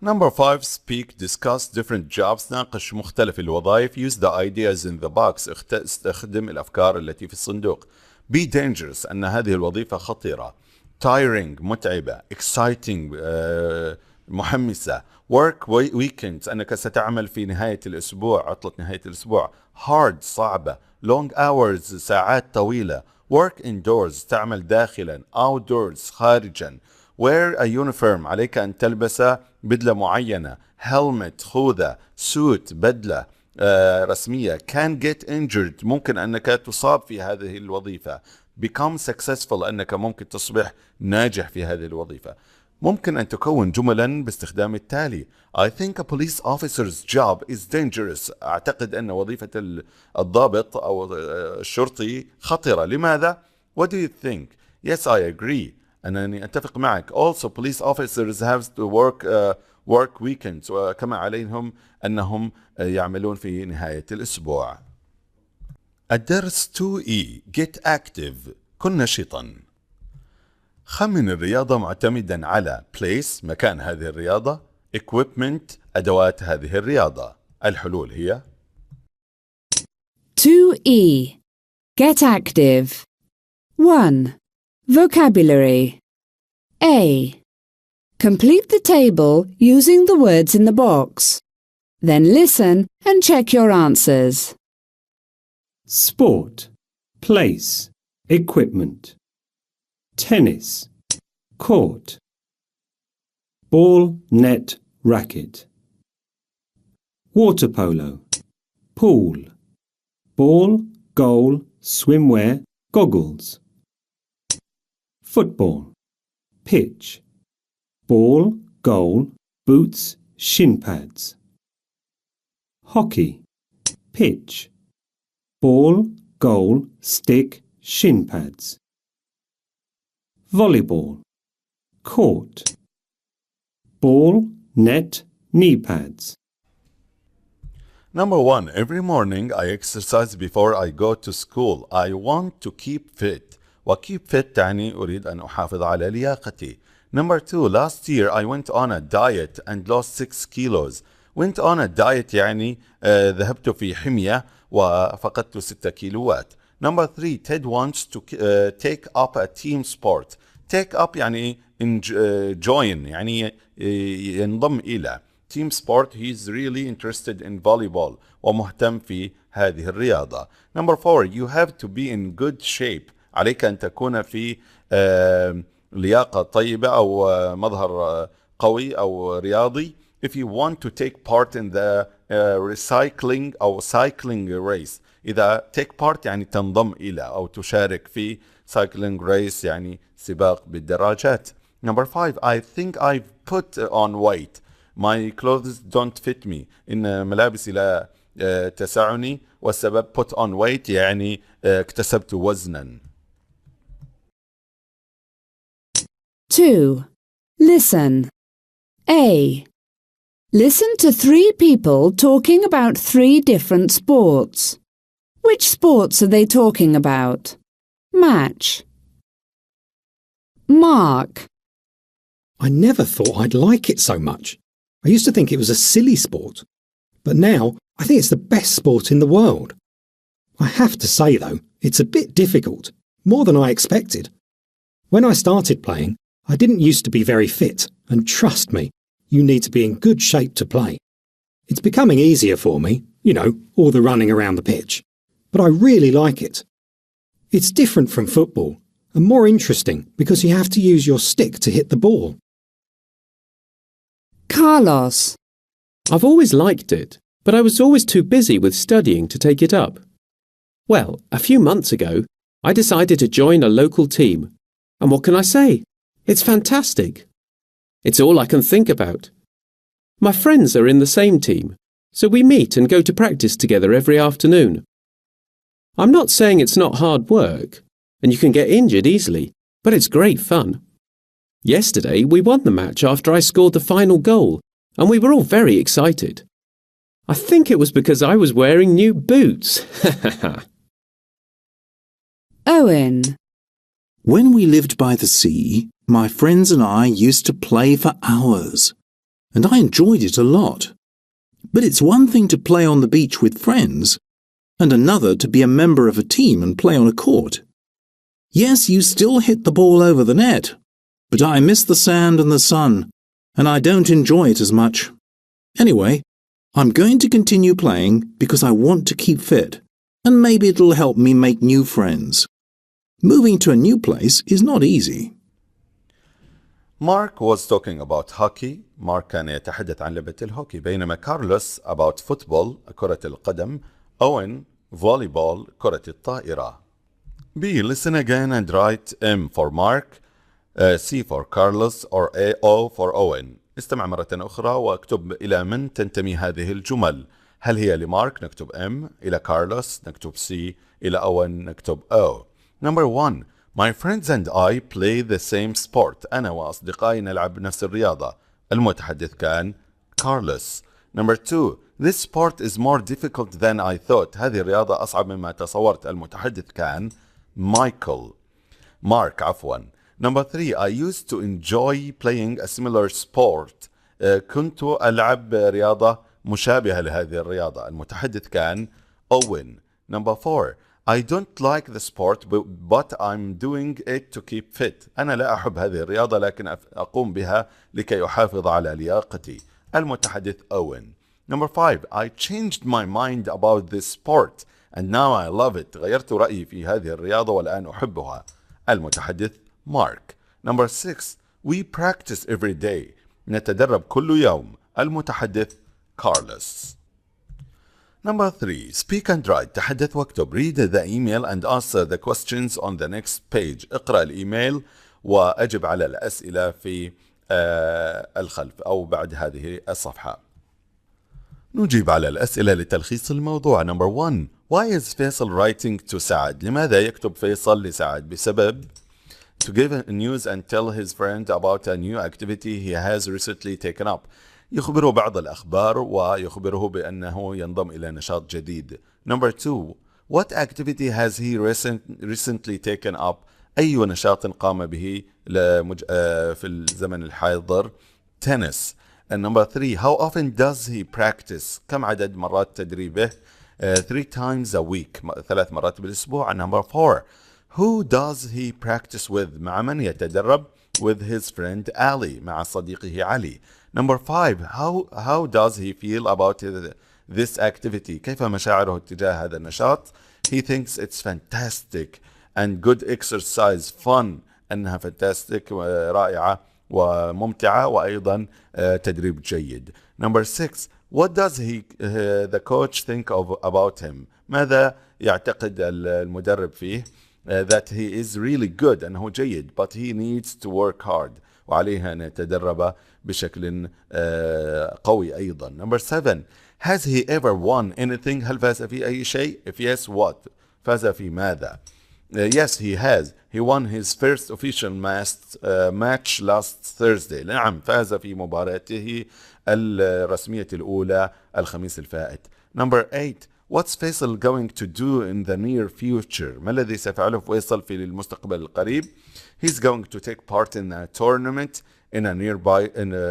Number 5. Speak, discuss different jobs. ناقش مختلف الوظائف. Use the ideas in the box. استخدم الأفكار التي في الصندوق. Be dangerous. أن هذه الوظيفة خطيرة. Tiring. متعبة. Exciting. محمسة. Work weekends. أنك ستعمل في نهاية الأسبوع عطلة نهاية الأسبوع. Hard. صعبة. Long hours. ساعات طويلة. Work indoors. تعمل داخلا. Outdoors. خارجا. Wear a uniform. عليك أن تلبس بدلة معينة. Helmet. خوذة. Suit. بدلة رسمية. Can get injured. ممكن أنك تصاب في هذه الوظيفة. Become successful. أنك ممكن تصبح ناجح في هذه الوظيفة. ممكن أن تكون جملا باستخدام التالي. I think a police officer's job is dangerous. أعتقد أن وظيفة الضابط أو الشرطي خطرة. لماذا؟ What do you think? Yes, I agree. أنني أتفق معك. Also, police officers have to work weekends. وكما عليهم أنهم يعملون في نهاية الأسبوع. الدرس 2E. Get active. كن نشطا. خمن الرياضة معتمدا على place مكان هذه الرياضة. equipment أدوات هذه الرياضة. الحلول هي 2E. Get active. 1. Vocabulary. A. Complete the table using the words in the box. Then listen and check your answers. Sport, place, equipment. Tennis, court. Ball, net, racket. Water polo, pool. Ball, goal, swimwear, goggles. Football, pitch. Ball, goal, boots, shin pads. Hockey, pitch. Ball, goal, stick, shin pads. Volleyball, court. Ball, net, knee pads. Number 1. Every morning I exercise before I go to school. I want to keep fit. وkeep fit تعني أريد أن أحافظ على لياقتي. Number 2. Last year I went on a diet and lost 6 kilos. Went on a diet يعني ذهبت في حمية وفقدت 6 كيلوات. Number 3. Ted wants to take up a team sport. Take up يعني join يعني ينضم إلى. Team sport. He's really interested in volleyball ومهتم في هذه الرياضة. Number 4. You have to be in good shape. عليك أن تكون في لياقة طيبة أو مظهر قوي أو رياضي. If you want to take part in the recycling أو cycling race. إذا take part يعني تنضم إلى أو تشارك في cycling race يعني سباق بالدراجات. Number 5. I think I've put on weight. My clothes don't fit me. إن ملابسي لا تسعني، والسبب put on weight يعني اكتسبت وزنا. 2. Listen. A. Listen to 3 people talking about 3 different sports. Which sports are they talking about? Match. Mark. I never thought I'd like it so much. I used to think it was a silly sport, but now I think it's the best sport in the world. I have to say, though, it's a bit difficult, more than I expected. When I started playing, I didn't used to be very fit, and trust me, you need to be in good shape to play. It's becoming easier for me, you know, all the running around the pitch, but I really like it. It's different from football, and more interesting because you have to use your stick to hit the ball. Carlos. I've always liked it, but I was always too busy with studying to take it up. Well, a few months ago, I decided to join a local team. And what can I say? It's fantastic. It's all I can think about. My friends are in the same team, so we meet and go to practice together every afternoon. I'm not saying it's not hard work, and you can get injured easily, but it's great fun. Yesterday, we won the match after I scored the final goal, and we were all very excited. I think it was because I was wearing new boots. Owen. When we lived by the sea, my friends and I used to play for hours, and I enjoyed it a lot. But it's one thing to play on the beach with friends, and another to be a member of a team and play on a court. Yes, you still hit the ball over the net, but I miss the sand and the sun, and I don't enjoy it as much. Anyway, I'm going to continue playing because I want to keep fit, and maybe it'll help me make new friends. Moving to a new place is not easy. Mark was talking about hockey. Mark كان يتحدث عن لعبة الهوكي، بينما كارلوس about football كرة القدم. Owen volleyball كرة الطائرة. B. Listen again and write M for Mark, C for Carlos, or A O for Owen. استمع مرة أخرى واكتب إلى من تنتمي هذه الجمل. هل هي لمارك؟ نكتب M. إلى كارلوس نكتب C. إلى أوين نكتب O. Number 1. My friends and I play the same sport. أنا وأصدقائي نلعب نفس الرياضة. المتحدث كان كارلوس. Number 2. This sport is more difficult than I thought. هذه الرياضة أصعب مما تصورت. المتحدث كان مارك عفوا. Number 3. I used to enjoy playing a similar sport. كنت ألعب رياضة مشابهة لهذه الرياضة. المتحدث كان Owen. Number 4. I don't like the sport but I'm doing it to keep fit. أنا لا أحب هذه الرياضة لكن أقوم بها لكي أحافظ على لياقتي. المتحدث Owen. Number 5. I changed my mind about this sport and now I love it. غيرت رأيي في هذه الرياضة والآن أحبها. المتحدث Mark. Number 6. We practice every day. نتدرب كل يوم. المتحدث Carlos. Number 3. Speak and write. تحدث واكتب. Read the email and answer the questions on the next page. اقرأ الإيميل وأجب على الأسئلة في الخلف أو بعد هذه الصفحة. نجيب على الأسئلة لتلخيص الموضوع. Number 1. Why is فيصل writing to سعد؟ لماذا يكتب فيصل لسعد؟ بسبب to give news and tell his friend about a new activity he has recently taken up. يخبره بعض الأخبار ويخبره بأنه ينضم إلى نشاط جديد. Number 2. What activity has he recently taken up? أي نشاط قام به في الزمن الحاضر؟ Tennis. And number 3. How often does he practice? كم عدد مرات تدريبه؟ 3 times a week. 3 مرات بالأسبوع. And number 4. Who does he practice with? مع من يتدرب؟ With his friend Ali. مع صديقه علي. Number 5. How does he feel about this activity? كيف مشاعره تجاه هذا النشاط؟ He thinks it's fantastic and good exercise, fun أنها فانتاستيك رائعة وممتعة وأيضا تدريب جيد. Number 6. What does the coach think about him? ماذا يعتقد المدرب فيه؟ That he is really good, أنه جيد, but he needs to work hard, وعليه أن يتدرب بشكل قوي أيضا. Number 7. Has he ever won anything? هل فاز في أي شيء? If yes, what? فاز في ماذا؟ Yes, he has. He won his first official match last Thursday. نعم, فاز في مباراته الرسمية الأولى الخميس الفائت. Number 8. What's Faisal going to do in the near future? ما الذي سيفعله فيصل في المستقبل القريب؟ He's going to take part in a tournament in a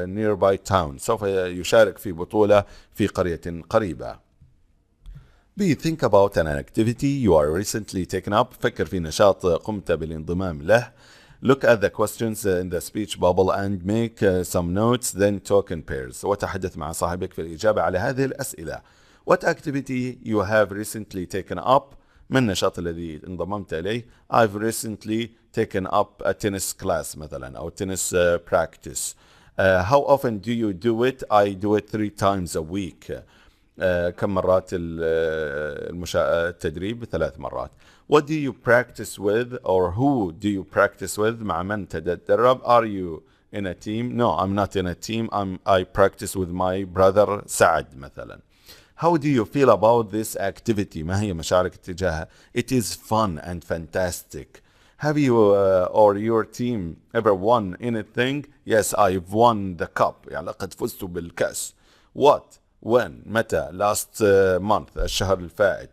nearby town. سوف يشارك في بطولة في قرية قريبة. B. Think about an activity you are recently taken up. فكر في نشاط قمت بالانضمام له. Look at the questions in the speech bubble and make some notes, then talk in pairs. وتحدث مع صاحبك في الإجابة على هذه الأسئلة. What activity you have recently taken up? ما النشاط الذي انضممت إليه؟ I've recently taken up a tennis class مثلا, أو tennis practice. How often do you do it? I do it 3 times a week. كم مرات التدريب؟ 3 مرات. What do you practice with, or who do you practice with? مع من تتدرب؟ Are you in a team? No, I'm not in a team. I practice with my brother سعد مثلا. How do you feel about this activity? ما هي مشاعرك تجاهها؟ It is fun and fantastic. Have you or your team ever won anything? Yes, I've won the cup. يعني لقد فزت بالكأس. What? When? متى? Last month. الشهر الفائت.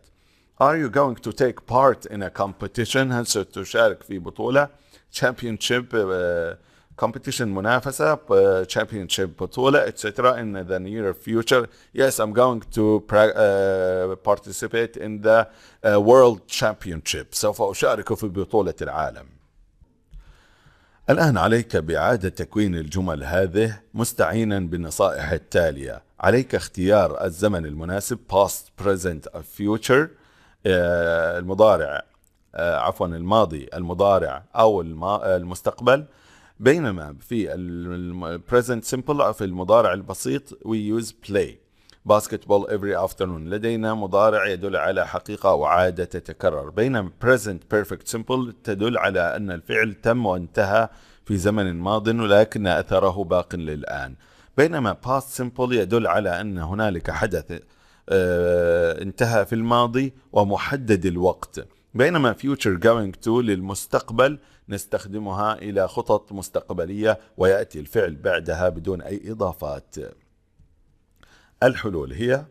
Are you going to take part in a competition? هل ستشارك في بطولة؟ Championship competition منافسة, championship بطولة, etc. in the near future. Yes, I'm going to participate in the world championship. سوف أشارك في بطولة العالم. الآن عليك بإعادة تكوين الجمل هذه مستعينا بالنصائح التالية. عليك اختيار الزمن المناسب past, present, future. المضارع الماضي, المضارع أو المستقبل. بينما في present simple في المضارع البسيط we use play. basketball every afternoon. لدينا مضارع يدل على حقيقة وعادة تتكرر. بينما present perfect simple تدل على أن الفعل تم وانتهى في زمن ماض ولكن أثره باق للآن. بينما past simple يدل على أن هنالك حدث انتهى في الماضي ومحدد الوقت. بينما future going to للمستقبل نستخدمها إلى خطط مستقبلية ويأتي الفعل بعدها بدون أي إضافات. الحلول هي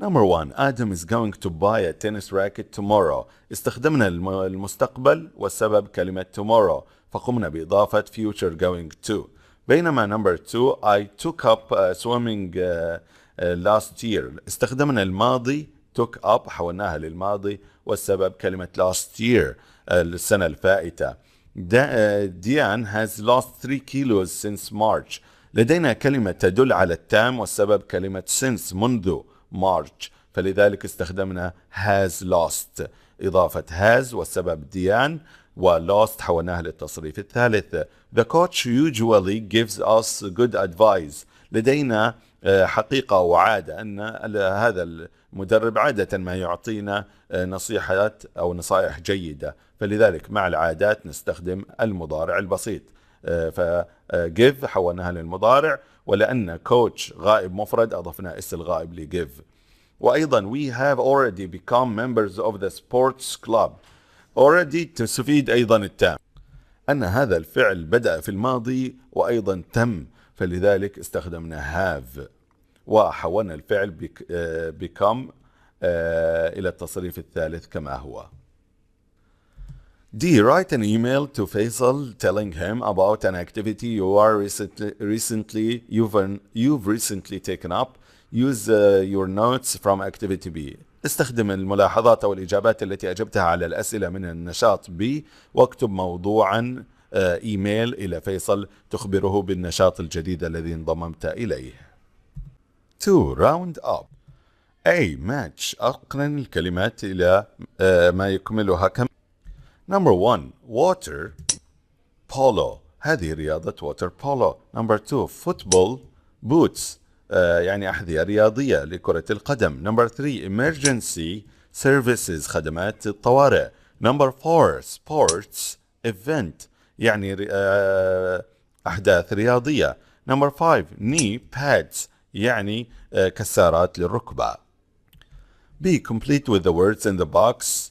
Number 1. Adam is going to buy a tennis racket tomorrow. استخدمنا المستقبل والسبب كلمة tomorrow فقمنا بإضافة future going to. بينما number 2. I took up swimming last year. استخدمنا الماضي took up حولناها للماضي والسبب كلمة last year السنة الفائتة. Diane has lost 3 kilos since March. لدينا كلمة تدل على التام والسبب كلمة since منذ March فلذلك استخدمنا has lost إضافة has والسبب Diane و lost حولناها للتصريف الثالث. The coach usually gives us good advice. لدينا حقيقة وعادة أن هذا المدرب عادة ما يعطينا نصيحات أو نصائح جيدة فلذلك مع العادات نستخدم المضارع البسيط. give حولناها للمضارع ولأن coach غائب مفرد أضفنا اس الغائب لgive. وأيضا we have already become members of the sports club. already تفيد أيضا التام أن هذا الفعل بدأ في الماضي وأيضا تم فلذلك استخدمنا have وحولنا الفعل become إلى التصريف الثالث كما هو. D. Write an email to Faisal telling him about an activity you've recently taken up. Use your notes from activity B. استخدم الملاحظات أو الإجابات التي أجبتها على الأسئلة من النشاط B واكتب موضوعا إيميل إلى فيصل تخبره بالنشاط الجديد الذي انضممت إليه. 2. Round up. A. Match. أقرن الكلمات إلى ما يكملها كم. Number 1. Water. polo. هذه رياضة water polo. Number 2 football boots. يعني أحذية رياضية لكرة القدم. Number 3 emergency services. خدمات الطوارئ. Number 4 sports event. يعني أحداث رياضية. Number 5 knee pads. يعني كسارات للركبة. B complete with the words in the box.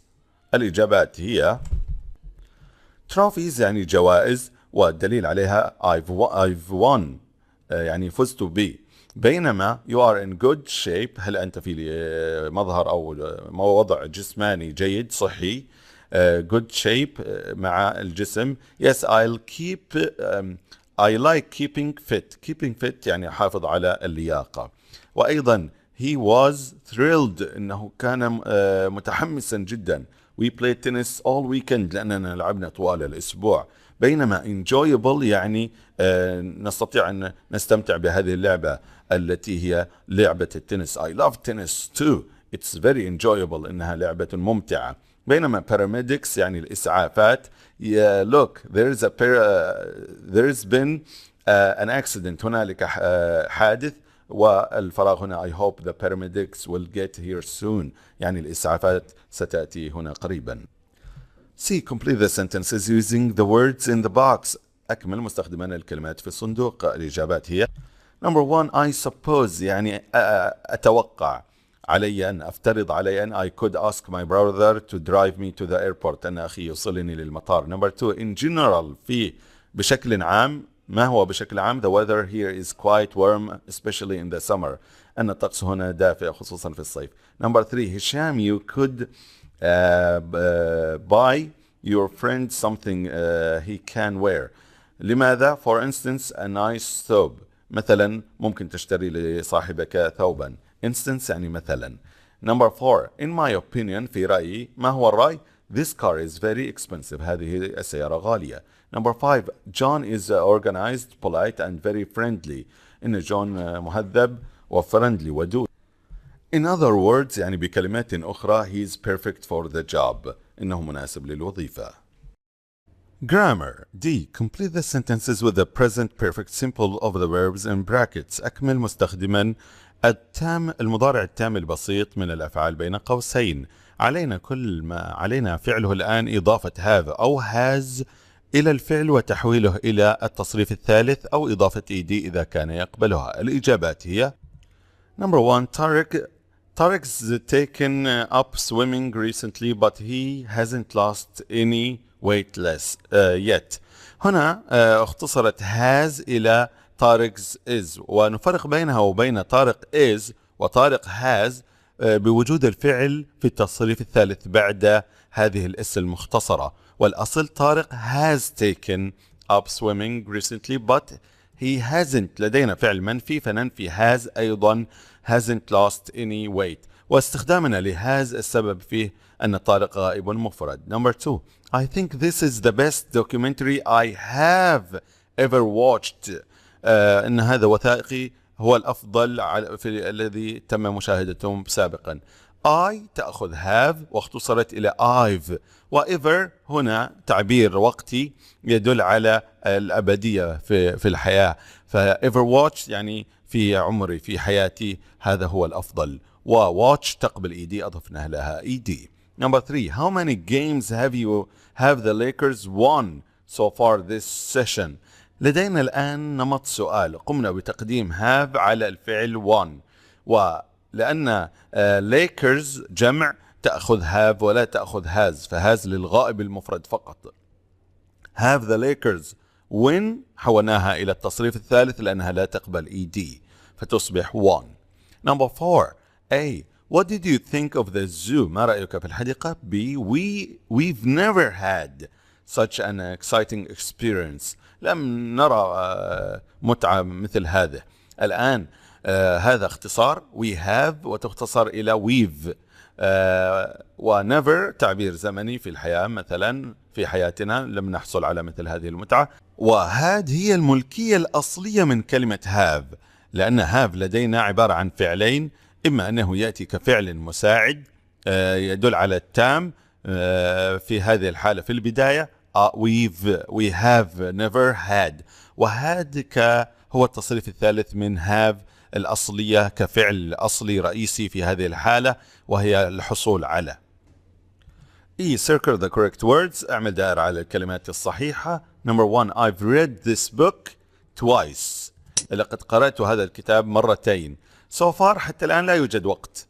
الإجابات هي trophies يعني جوائز، والدليل عليها I've won يعني فزت ب. بينما you are in good shape هل أنت في مظهر أو وضع جسماني جيد صحي. good shape مع الجسم. Yes I'll keep I like keeping fit يعني أحافظ على اللياقة. وأيضا he was thrilled إنه كان متحمسا جدا. we played tennis all weekend لأننا لعبنا طوال الأسبوع. بينما enjoyable يعني نستطيع أن نستمتع بهذه اللعبة التي هي لعبة التنس. I love tennis too. It's very enjoyable. إنها لعبة ممتعة. بينما paramedics يعني الإسعافات. Look there's been an accident. هنالك حادث. والفراغ هنا I hope the paramedics will get here soon. يعني الإسعافات ستأتي هنا قريبا. C complete the sentences using the words in the box. أكمل مستخدما الكلمات في الصندوق. الإجابات هي Number 1 I suppose يعني أتوقع علي أن أفترض علي أن I could ask my brother to drive me to the airport. أن أخي يوصلني للمطار. Number 2 in general في بشكل عام. ما هو بشكل عام؟ The weather here is quite warm especially in the summer. أن الطقس هنا دافئ خصوصا في الصيف. Number 3 هشام you could buy your friend something he can wear. لماذا؟ For instance a nice thawb. مثلا ممكن تشتري لصاحبك ثوبا. Instance يعني مثلا. Number 4 in my opinion في رأيي. ما هو الرأي؟ This car is very expensive. هذه السيارة غالية. Number 5 John is organized, polite and very friendly. إن جون مهذب وفرندلي ودود. In other words يعني بكلمات أخرى he is perfect for the job. إنه مناسب للوظيفة. Grammar. D. Complete the sentences with the present perfect simple of the verbs in brackets. أكمل مستخدما المضارع التام البسيط من الأفعال بين قوسين. علينا كل ما علينا فعله الآن إضافة have أو has إلى الفعل وتحويله إلى التصريف الثالث أو إضافة ed إذا كان يقبلها. الإجابات هي Number 1 Tarek's taken up swimming recently but he hasn't lost any weight yet. هنا اختصرت has إلى طارق's is، ونفرق بينها وبين طارق is وطارق has بوجود الفعل في التصريف الثالث بعد هذه الاس المختصرة. والأصل طارق has taken up swimming recently but he hasn't. لدينا فعل منفي فننفي has أيضا hasn't lost any weight. واستخدامنا لهاز السبب فيه أن طارق غائب مفرد. Number 2 I think this is the best documentary I have ever watched. إن هذا وثائقي هو الأفضل في الذي تم مشاهدته سابقا. I تأخذ have واختصرت إلى I've. وever هنا تعبير وقتي يدل على الأبدية في الحياة. فever watched يعني في عمري في حياتي هذا هو الأفضل. watch تقبل ed أضفنا لها ed. Number 3 How many games have the Lakers won so far this session? لدينا الآن نمط سؤال. قمنا بتقديم have على الفعل won، ولأن Lakers جمع تأخذ have ولا تأخذ has، فهاز للغائب المفرد فقط. have the Lakers win حولناها إلى التصريف الثالث لأنها لا تقبل ed فتصبح won. Number 4 A What did you think of the zoo? ما رأيك في الحديقة؟ B We've never had such an exciting experience. لم نرى متعة مثل هذا. الآن هذا اختصار we have وتختصر إلى we've. ونever تعبير زمني في الحياة، مثلا في حياتنا لم نحصل على مثل هذه المتعة. وهاد هي الملكية الأصلية من كلمة have، لأن have لدينا عبارة عن فعلين، إما أنه يأتي كفعل مساعد يدل على التام في هذه الحالة في البداية، we have never had. وهاد هو التصريف الثالث من have الأصلية كفعل أصلي رئيسي في هذه الحالة، وهي الحصول على. circle the correct words. اعمل دائرة على الكلمات الصحيحة. Number 1, I've read this book twice. لقد قرأت هذا الكتاب مرتين. So far حتى الآن لا يوجد وقت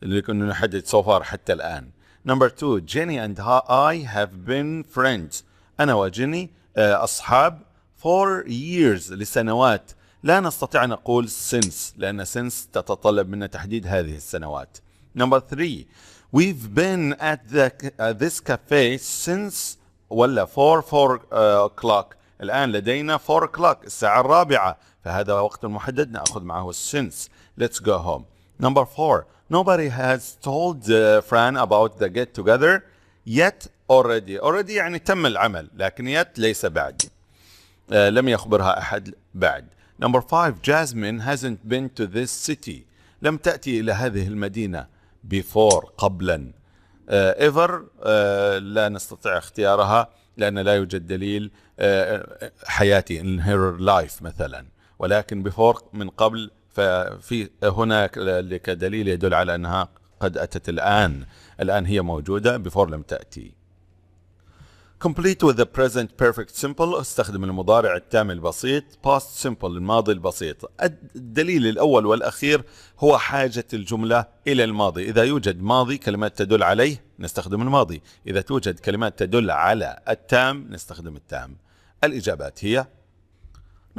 اللي كنا نحدد so far حتى الآن. Number 2, Jenny and I have been friends. أنا وجيني أصحاب for years لسنوات. لا نستطيع أن نقول since لأن since تتطلب منا تحديد هذه السنوات. Number 3, we've been at this cafe since ولا 4 o'clock. الآن لدينا 4 o'clock الساعة 4، فهذا وقت محدد نأخذ معه since. Let's go home. Number 4, nobody has told Fran about the get together yet already. Already يعني تم العمل، لكن yet ليس بعد. لم يخبرها أحد بعد. Number 5, Jasmine hasn't been to this city. لم تأتي إلى هذه المدينة before قبلا. ever لا نستطيع اختيارها لأن لا يوجد دليل حياتي in her life مثلا، ولكن before من قبل، ففي هناك كدليل يدل على أنها قد أتت الآن هي موجودة، before لم تأتي. Complete with the present perfect simple. استخدم المضارع التام البسيط. Past simple الماضي البسيط. الدليل الأول والأخير هو حاجة الجملة إلى الماضي. إذا يوجد ماضي كلمات تدل عليه نستخدم الماضي، إذا توجد كلمات تدل على التام نستخدم التام. الإجابات هي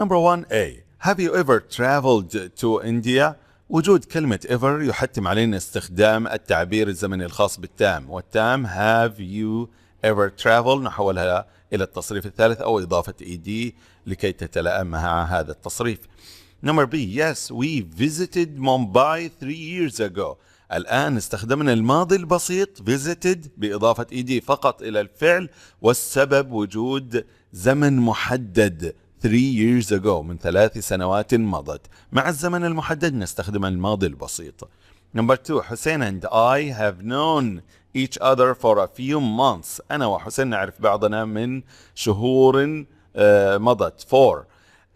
Number 1A, Have you ever traveled to India? وجود كلمة ever يحتم علينا استخدام التعبير الزمني الخاص بالتام، والتام have you ever traveled نحولها إلى التصريف الثالث أو إضافة ed لكي تتلائم مع هذا التصريف. Number B, yes, we visited Mumbai 3 years ago. الآن استخدمنا الماضي البسيط visited بإضافة ed فقط إلى الفعل، والسبب وجود زمن محدد 3 years ago من 3 سنوات مضت. مع الزمن المحدد نستخدم الماضي البسيط. Number 2, حسين and I have known each other for a few months. أنا وحسين نعرف بعضنا من شهور مضت. for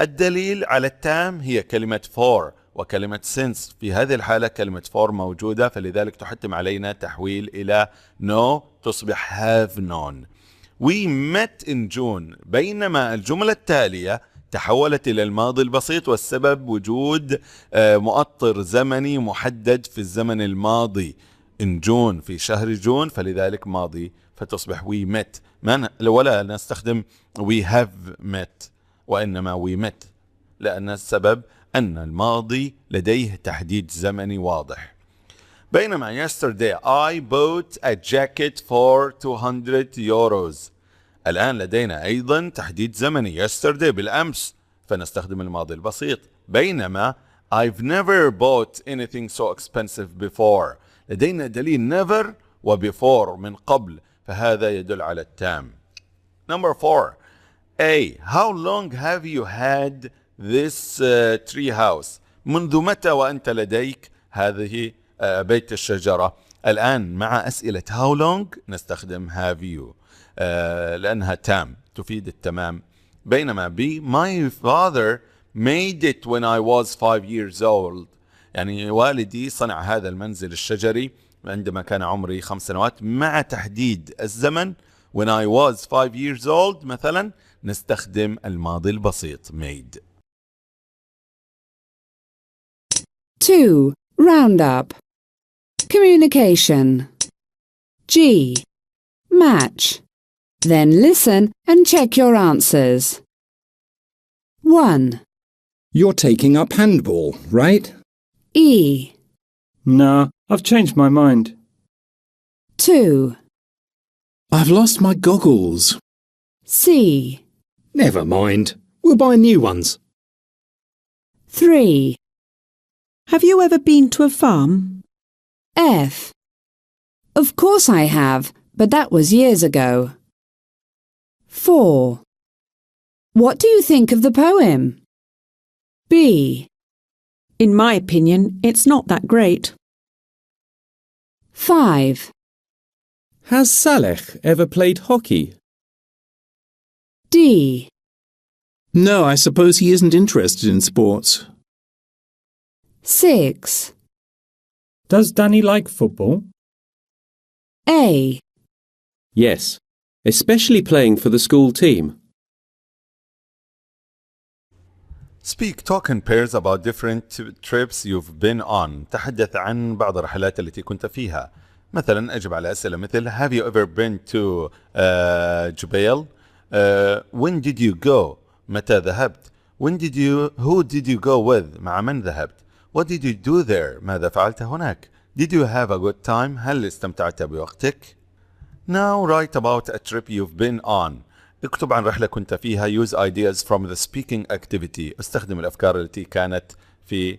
الدليل على التام هي كلمة for وكلمة since. في هذه الحالة كلمة for موجودة، فلذلك تحتم علينا تحويل إلى know تصبح have known. We met in June. بينما الجملة التالية تحولت إلى الماضي البسيط، والسبب وجود مؤطر زمني محدد في الزمن الماضي in June في شهر جون، فلذلك ماضي فتصبح we met. ولا نستخدم we have met وإنما we met، لأن السبب أن الماضي لديه تحديد زمني واضح. بينما yesterday I bought a jacket for 200 euros. الآن لدينا أيضا تحديد زمني yesterday بالأمس، فنستخدم الماضي البسيط. بينما I've never bought anything so expensive before. لدينا دليل never و before من قبل، فهذا يدل على التام. Number 4, A, how long have you had this tree house? منذ متى وأنت لديك هذه بيت الشجرة؟ الآن مع أسئلة how long نستخدم have you لأنها تام تفيد التمام. بينما B, my father made it when I was 5 years old. يعني والدي صنع هذا المنزل الشجري عندما كان عمري 5 سنوات. مع تحديد الزمن when I was 5 years old مثلا نستخدم الماضي البسيط made. 2. Round up. Communication. G. Match. Then listen and check your answers. 1. You're taking up handball, right? E. Nah, I've changed my mind. 2. I've lost my goggles. C. Never mind. We'll buy new ones. 3. Have you ever been to a farm? F. Of course I have, but that was years ago. 4. What do you think of the poem? B. In my opinion, it's not that great. 5. Has Saleh ever played hockey? D. No, I suppose he isn't interested in sports. 6. Does Danny like football? A. Yes, especially playing for the school team. Speak, talk in pairs about different trips you've been on. تحدث عن بعض الرحلات التي كنت فيها. مثلا أجب على أسئلة مثل Have you ever been to جبيل? When did you go? متى ذهبت؟ Who did you go with? مع من ذهبت؟ What did you do there? ماذا فعلت هناك؟ Did you have a good time? هل استمتعت بوقتك؟ Now write about a trip you've been on. اكتب عن رحلة كنت فيها. Use ideas from the speaking activity. استخدم الأفكار التي كانت في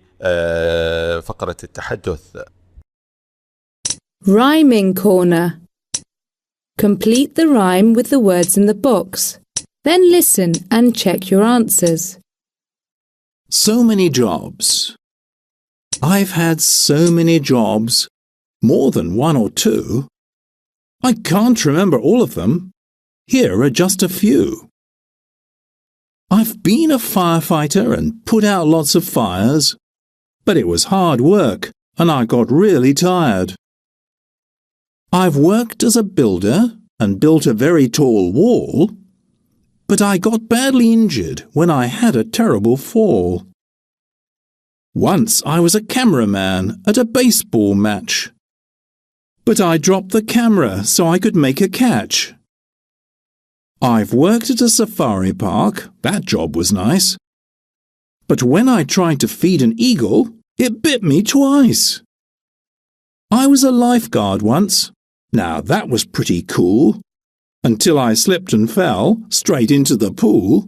فقرة التحدث. Rhyming corner. Complete the rhyme with the words in the box. Then listen and check your answers. So many jobs. I've had so many jobs. More than one or two. I can't remember all of them. Here are just a few. I've been a firefighter and put out lots of fires, but it was hard work and I got really tired. I've worked as a builder and built a very tall wall, but I got badly injured when I had a terrible fall. Once I was a cameraman at a baseball match, but I dropped the camera so I could make a catch. I've worked at a safari park. That job was nice. But when I tried to feed an eagle, it bit me twice. I was a lifeguard once. Now that was pretty cool. Until I slipped and fell straight into the pool.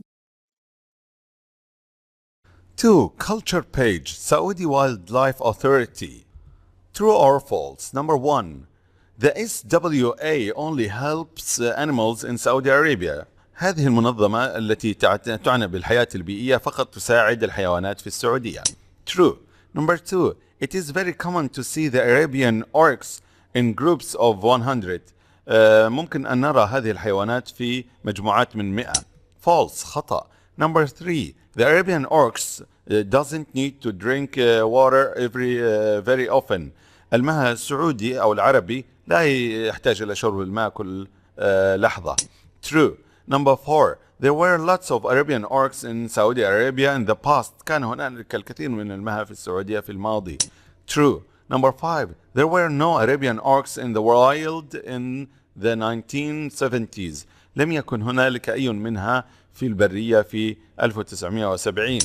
2. Culture page. Saudi Wildlife Authority. True or false? Number 1. The SWA only helps animals in Saudi Arabia. هذه المنظمة التي تعنى بالحياة البيئية فقط تساعد الحيوانات في السعودية. True. Number 2. It is very common to see the Arabian oryx in groups of 100. ممكن أن نرى هذه الحيوانات في مجموعات من 100. False. خطأ. Number 3. The Arabian oryx doesn't need to drink water very often. المها السعودي أو العربي لا يحتاج إلى شرب الماء كل لحظة. True. Number 4. There were lots of Arabian oryx in Saudi Arabia in the past. كان هناك الكثير من المها في السعودية في الماضي. True. Number 5. There were no Arabian oryx in the wild in the 1970s. لم يكن هنالك أي منها في البرية في 1970.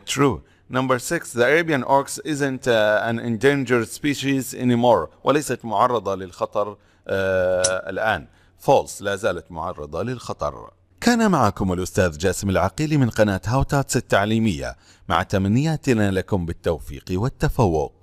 True. Number 6. The Arabian oryx isn't an endangered species anymore. وليست معرضة للخطر الآن. False. لا زالت معرضة للخطر. كان معكم الأستاذ جاسم العقيلي من قناة Tuts التعليمية، مع تمنياتنا لكم بالتوفيق والتفوق.